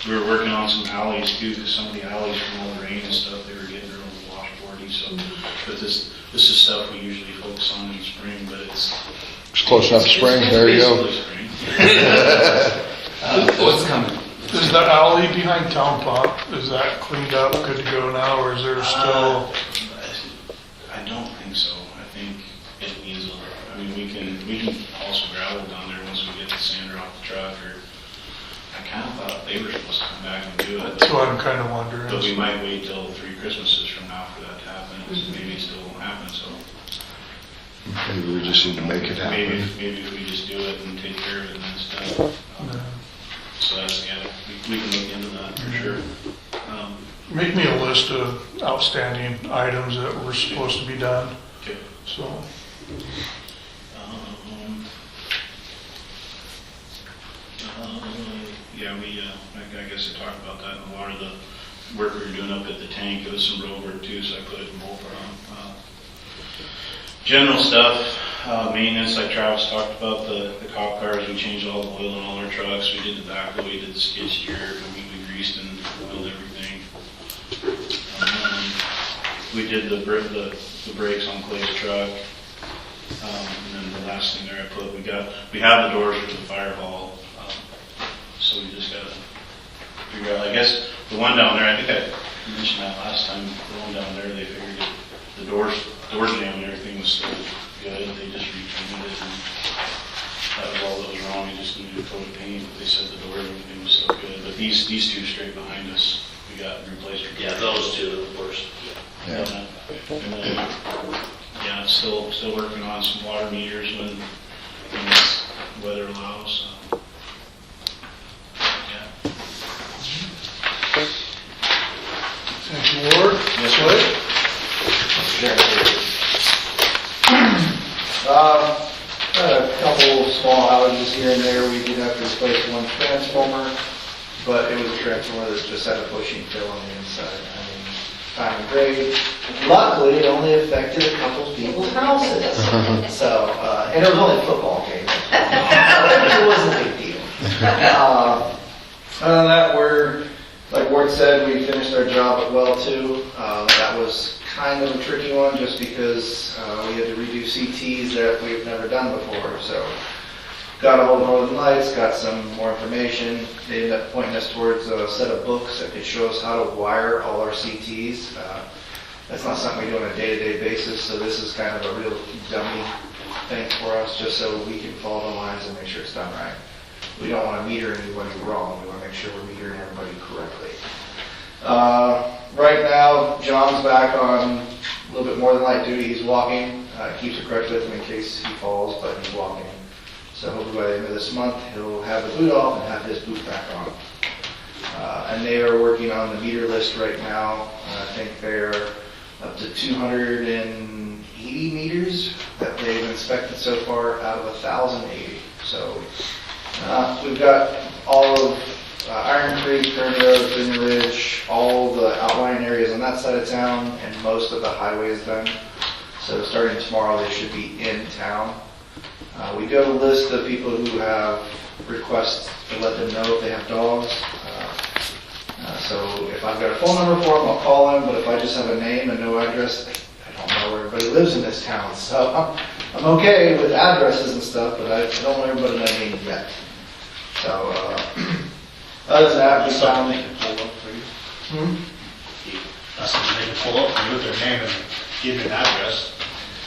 We were working on some alleys too, because some of the alleys from all the rain and stuff, they were getting their own washboardy. So, but this is stuff we usually focus on in spring, but it's Close enough to spring, there you go. basically spring. What's coming? Is the alley behind Town Pump, is that cleaned up, good to go now, or is there still? I don't think so. I think it needs I mean, we can also gravel down there once we get the sander off the truck, or I kind of thought they were supposed to come back and do it. That's what I'm kind of wondering. But we might wait till 3 Christmases from now for that to happen. Maybe it still won't happen, so Maybe we just need to make it maybe happen. if we just do it and take care of it and then it's done. So that's, yeah, we can look into that for sure. Make me a list of outstanding items that were supposed to be done, Okay. so. Yeah, I guess I talked about that in a lot of the work we were doing up at the tank. It was some road work too, so I put it in both on. General stuff, maintenance, like Travis talked about, the cop cars, we changed all the oil in all our trucks. We did the backhoe, we did the skid steer, we greased and oiled everything. We did the brakes on Clay's truck. And then the last thing there I put, we have the doors for the fire hall. So we just gotta figure out, I guess, the one down there, I think I mentioned that last time, the one down there, they figured it, the doors jam and everything was still good. They just retrimmed it, and that was all that was wrong. They just needed a coat of paint, but they said the door and everything was still good. But these two straight behind us, we got replaced. Yeah, those two are the worst. Yeah. And then, yeah, still working on some water meters when the weather allows. Yeah. Thank you, Ward. Yes, Slade? A couple small outages here and there. We did have to replace one transformer, but it was a transformer that just had a bushing fill on the inside. I mean, time and grade. Luckily, it only affected a couple people's houses. So, and it was only a football game. It wasn't a big deal. Other than that, like Ward said, we finished our job at well 2. That was kind of a tricky one just because we had to redo CTs that we've never done before. So got a hold of Northern Lights, got some more information. They ended up pointing us towards a set of books that could show us how to wire all our CTs. That's not something we do on a day-to-day basis, so this is kind of a real dummy thing for us, just so we can follow the lines and make sure it's done right. We don't want to meter anybody wrong. We want to make sure we're metering everybody correctly. Right now, John's back on a little bit more than light duty. He's walking. Keeps a crutch with him in case he falls, but he's walking. So hopefully by the end of this month, he'll have the boot off and have his boot back on. And they are working on the meter list right now. I think they're up to 280 meters that they've inspected so far out of 1,080. So we've got all of Iron Creek, Kern Road, Vineyard Ridge, all the outlying areas on that side of town, and most of the highways done. So starting tomorrow, they should be in town. We do have a list of people who have requests to let them know if they have dogs. So if I've got a phone number for them, I'll call them, but if I just have a name and no address, I don't know where everybody lives in this town. So I'm okay with addresses and stuff, but I don't know everybody my name yet. So other than that, we found... They can pull up for you. That's something they can pull up for you with their name and give you an address.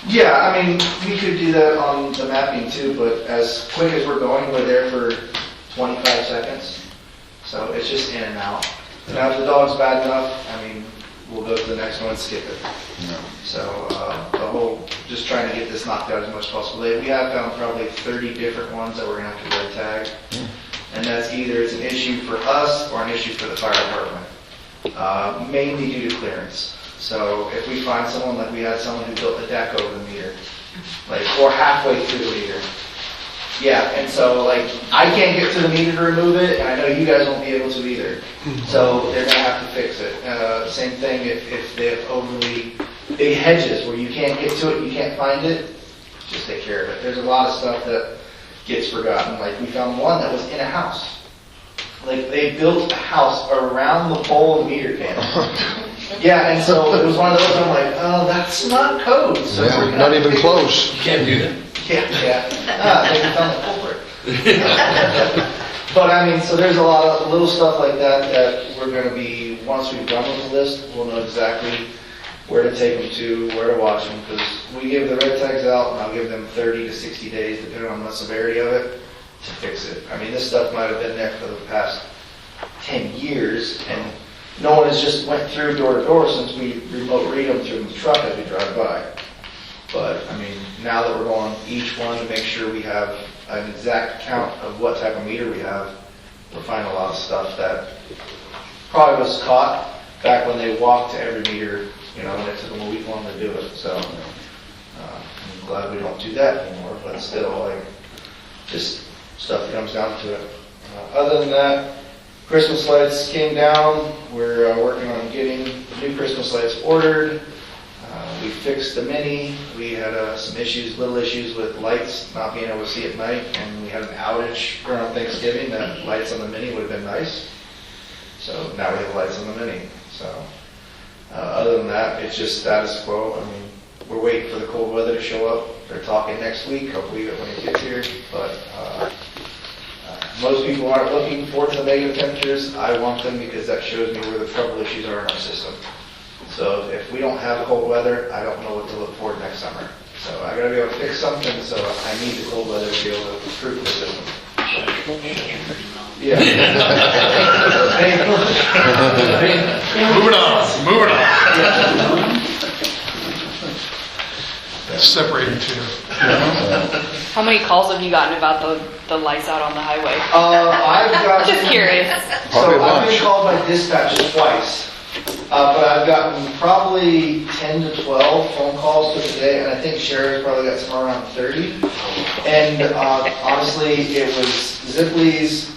Yeah, I mean, we could do that on the mapping too, but as quick as we're going, we're there for 25 seconds. So it's just in and out. Now if the dog's bad enough, I mean, we'll go to the next one and skip it. So the whole, just trying to get this knocked out as much as possible. We have found probably 30 different ones that we're gonna have to red tag. And that's either it's an issue for us or an issue for the fire department. Mainly due to clearance. So if we find someone, like we had someone who built a deck over the meter, like, or halfway through the meter. Yeah, and so like, I can't get to the meter to remove it, and I know you guys won't be able to either. So they're gonna have to fix it. Same thing if they have overly big hedges where you can't get to it, you can't find it, just take care of it. There's a lot of stuff that gets forgotten. Like we found one that was in a house. Like they built a house around the pole of the meter panel. Yeah, and so it was one of those, I'm like, oh, that's not code. So Yeah, we're gonna not have to even fix it. close. You can't do that. Yeah. They can found the culprit. But I mean, so there's a lot of little stuff like that that we're gonna be, once we've done with the list, we'll know exactly where to take them to, where to watch them, because we give the red tags out, and I'll give them 30 to 60 days, depending on the severity of it, to fix it. I mean, this stuff might have been there for the past 10 years, and no one has just went through door to door since we remote read them through the truck as we drive by. But, I mean, now that we're going each one to make sure we have an exact count of what type of meter we have, we're finding a lot of stuff that probably was caught back when they walked to every meter, you know, and it took them a week long to do it. So, I'm glad we don't do that anymore, but still, like, just stuff that comes down to it. Other than that, Christmas lights came down. We're working on getting new Christmas lights ordered. We fixed the Mini. We had some issues, little issues with lights not being able to see at night, and we had an outage around Thanksgiving that lights on the Mini would have been nice. So now we have lights on the Mini. So other than that, it's just status quo. I mean, we're waiting for the cold weather to show up. They're talking next week, hopefully when it gets here. But most people aren't looking forward to the negative temperatures. I want them because that shows me where the trouble issues are in our system. So if we don't have cold weather, I don't know what to look for next summer. So I gotta be able to fix something, so I need the cold weather to be able to improve the system. Yeah. Moving on. Separating two. How many calls have you gotten about the lights out on the highway? I've got. Just curious. Probably a So I've been bunch. called by dispatch twice, but I've gotten probably 10 to 12 phone calls for today, and I think Sherry's probably got somewhere around 30. And honestly, it was Zipley's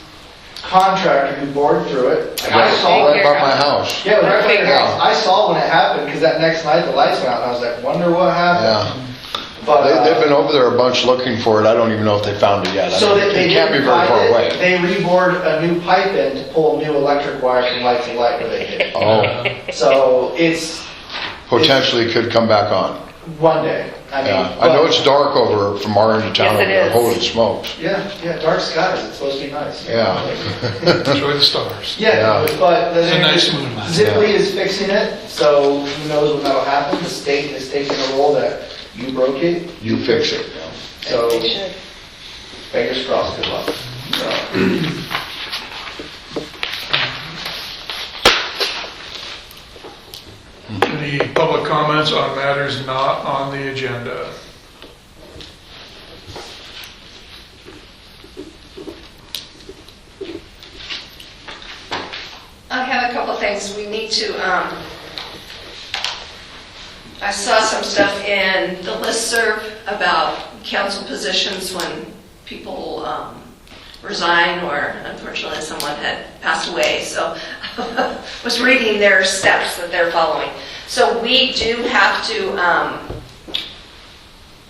contractor who bored through it. And I saw Right it. by my house. Yeah, it was right by your Yeah. house. I saw when it happened, because that next night the lights went out, and I was like, wonder what happened. Yeah. But, They've been over there a bunch looking for it. I don't even know if they found it yet. I So mean, they it can't be didn't very find far it. away. They rebored a new pipe in to pull new electric wire from light to light where they hit. Oh, So it's potentially could come back on. one day. I mean, Yeah, I know it's dark over from our end of town. Yes, it over there. is. Holy smokes. Yeah, dark skies. It's supposed to be nice. Yeah. Enjoy the stars. Yeah, Yeah. but the It's a nice moon. Zipley is fixing it, so who knows what that'll happen. The state is taking a role that you broke it, You fix it. so fingers crossed. Good luck. So, Any public comments on matters not on the agenda? things. We need to, I saw some stuff in the listserv about council positions when people resign or unfortunately someone had passed away. So was reading their steps that they're following. So we do have to,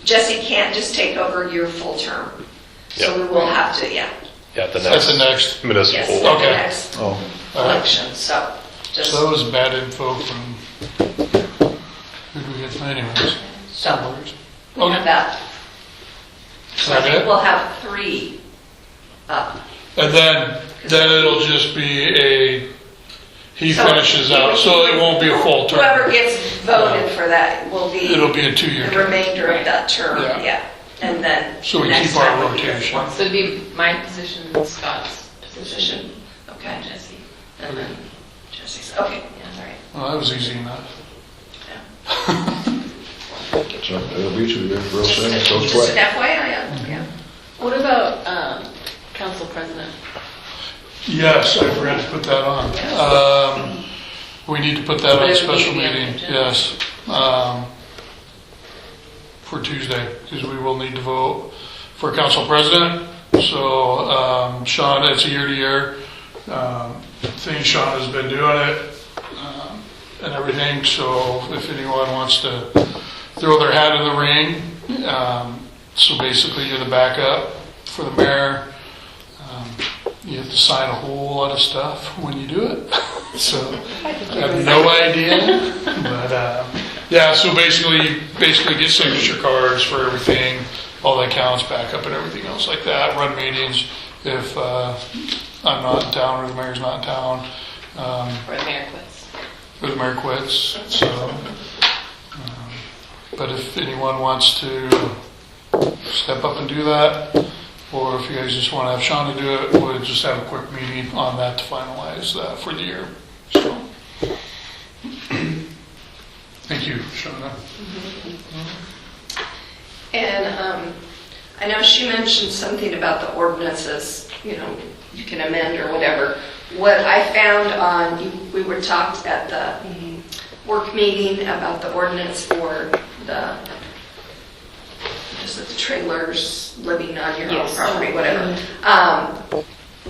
Jesse can't just take over your full term. So Yeah. we will have to, Yeah, the That's the next. municipal. yes, at Okay. the next Oh, election. So just, So that was bad info from, who do we get from anyways? so we Okay. have that. Is So I that think it? we'll have 3 up. And then it'll just be he So finishes out, so it won't be a full term. Whoever gets voted for that will be It'll be a 2-year the term. remainder of that term, Yeah. yeah. And then So we next keep our time will be rotation. one So it'd be my position and Scott's position. position. Okay, Jesse. and then Jesse's, okay, yeah, all right. Well, that was easy enough. so it'll be 2 years real soon, it goes Just an quick. FYI, yeah. What about council president? Yes, I forgot to put that on. We need to put that on But a it would need special to be on the meeting, agenda. yes. For Tuesday, because we will need to vote for council president. So, Sean, it's a year-to-year thing. Sean has been doing it and everything. So if anyone wants to throw their hat in the ring, so basically you're the backup for the mayor. You have to sign a whole lot of stuff when you do it. So I have no idea. But yeah, so basically you get signature cards for everything, all the accounts, backup and everything else like that. Run meetings if I'm not in town or the mayor's not in town. Or the mayor quits? Or the mayor quits. So, but if anyone wants to step up and do that, or if you guys just want to have Shauna do it, we'll just have a quick meeting on that to finalize that for the year. So, thank you, Shauna. And I know she mentioned something about the ordinances, you can amend or whatever. What I found we were talked at the work meeting about the ordinance for the trailers living on your own Yes. property, whatever.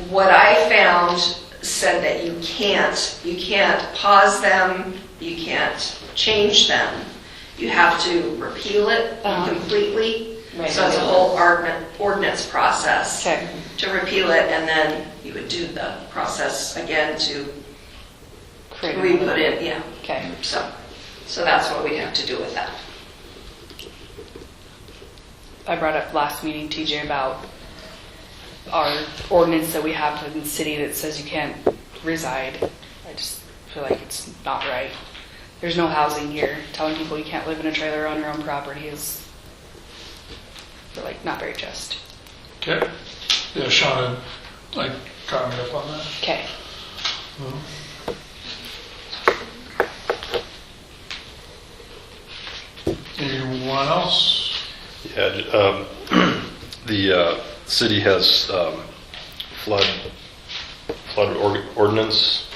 What I found said that you can't pause them, you can't change them. You have to repeal it completely. Right. So it's a whole ordinance process Okay. to repeal it, and then you would do the process again to Create re-put it, yeah. Okay. So that's what we have to do with that. I brought up last meeting, TJ, about our ordinance that we have in the city that says you can't reside. I just feel like it's not right. There's no housing here. Telling people you can't live in a trailer on your own property is, I feel like, not very just. Okay. Yeah, Shauna, I commented up on that. Okay. Anyone else? Yeah, the city has flood ordinance,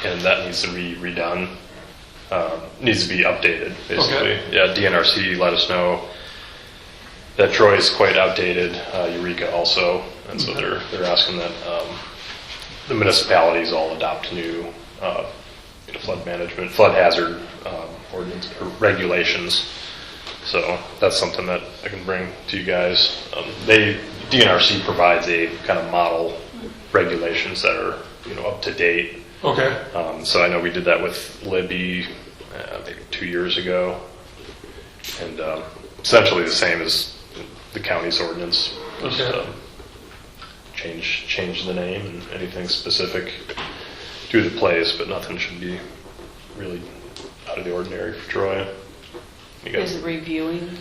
and that needs to be redone. Needs to be updated, basically. Okay. Yeah, DNRC let us know that Troy is quite outdated, Eureka also, and so they're asking that the municipalities all adopt new flood hazard ordinance or regulations. So that's something that I can bring to you guys. DNRC provides a kind of model regulations that are up to date. Okay. So I know we did that with Libby maybe 2 years ago, and essentially the same as the county's ordinance. Just, Okay. change the name and anything specific to the place, but nothing should be really out of the ordinary for Troy. You guys- Is it reviewing,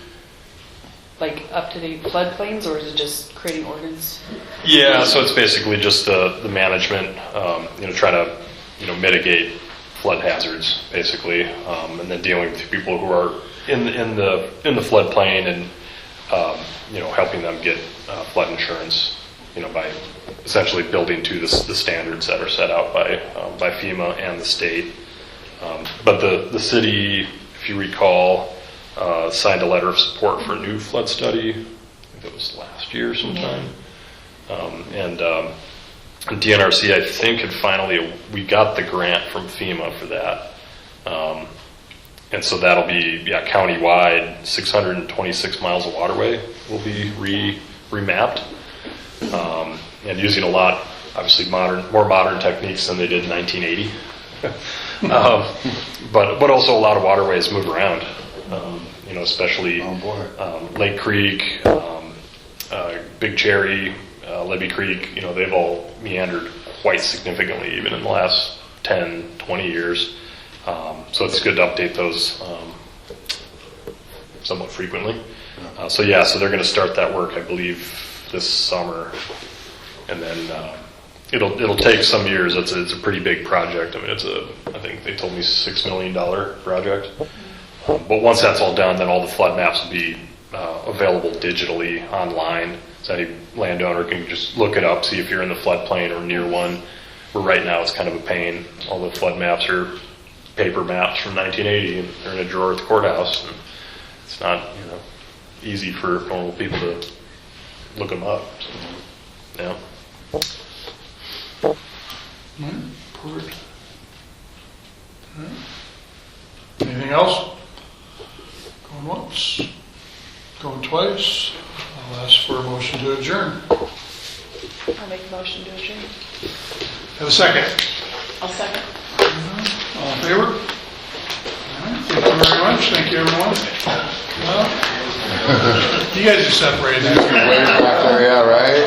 like, up-to-date floodplains, or is it just creating ordinance? Yeah, so it's basically just the management, try to, mitigate flood hazards, basically, and then dealing with people who are in the floodplain and, helping them get flood insurance, by essentially building to the standards that are set out by FEMA and the state. But the city, if you recall, signed a letter of support for a new flood study. I think it was last year sometime. And DNRC, I think, we got the grant from FEMA for that. And so that'll be, countywide, 626 miles of waterway will be remapped. And using a lot, obviously more modern techniques than they did in 1980. But also a lot of waterways move around, especially Lake Creek, Big Cherry, Libby Creek, they've all meandered quite significantly even in the last 10, 20 years. So it's good to update those somewhat frequently. So they're going to start that work, I believe, this summer. And then it'll take some years. It's a pretty big project. I mean, I think they told me $6 million project. But once that's all done, then all the flood maps will be available digitally online. So any landowner can just look it up, see if you're in the floodplain or near one. Where right now it's kind of a pain. All the flood maps are paper maps from 1980, and they're in a drawer at the courthouse. And it's not easy for normal people to look them up. So, yeah. Perfect. All right. Anything else? Going once, going twice. I'll ask for a motion to adjourn. I'll make a motion to adjourn. Have a second. I'll second. All in favor? All right. Thank you very much. Thank you, everyone. Well, you guys are separated. Way back there, yeah, right?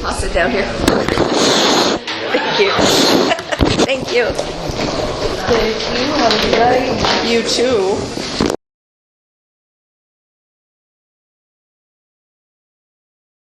I'll sit down here. Thank you. Thank you. Thank you. Have a good night. You too.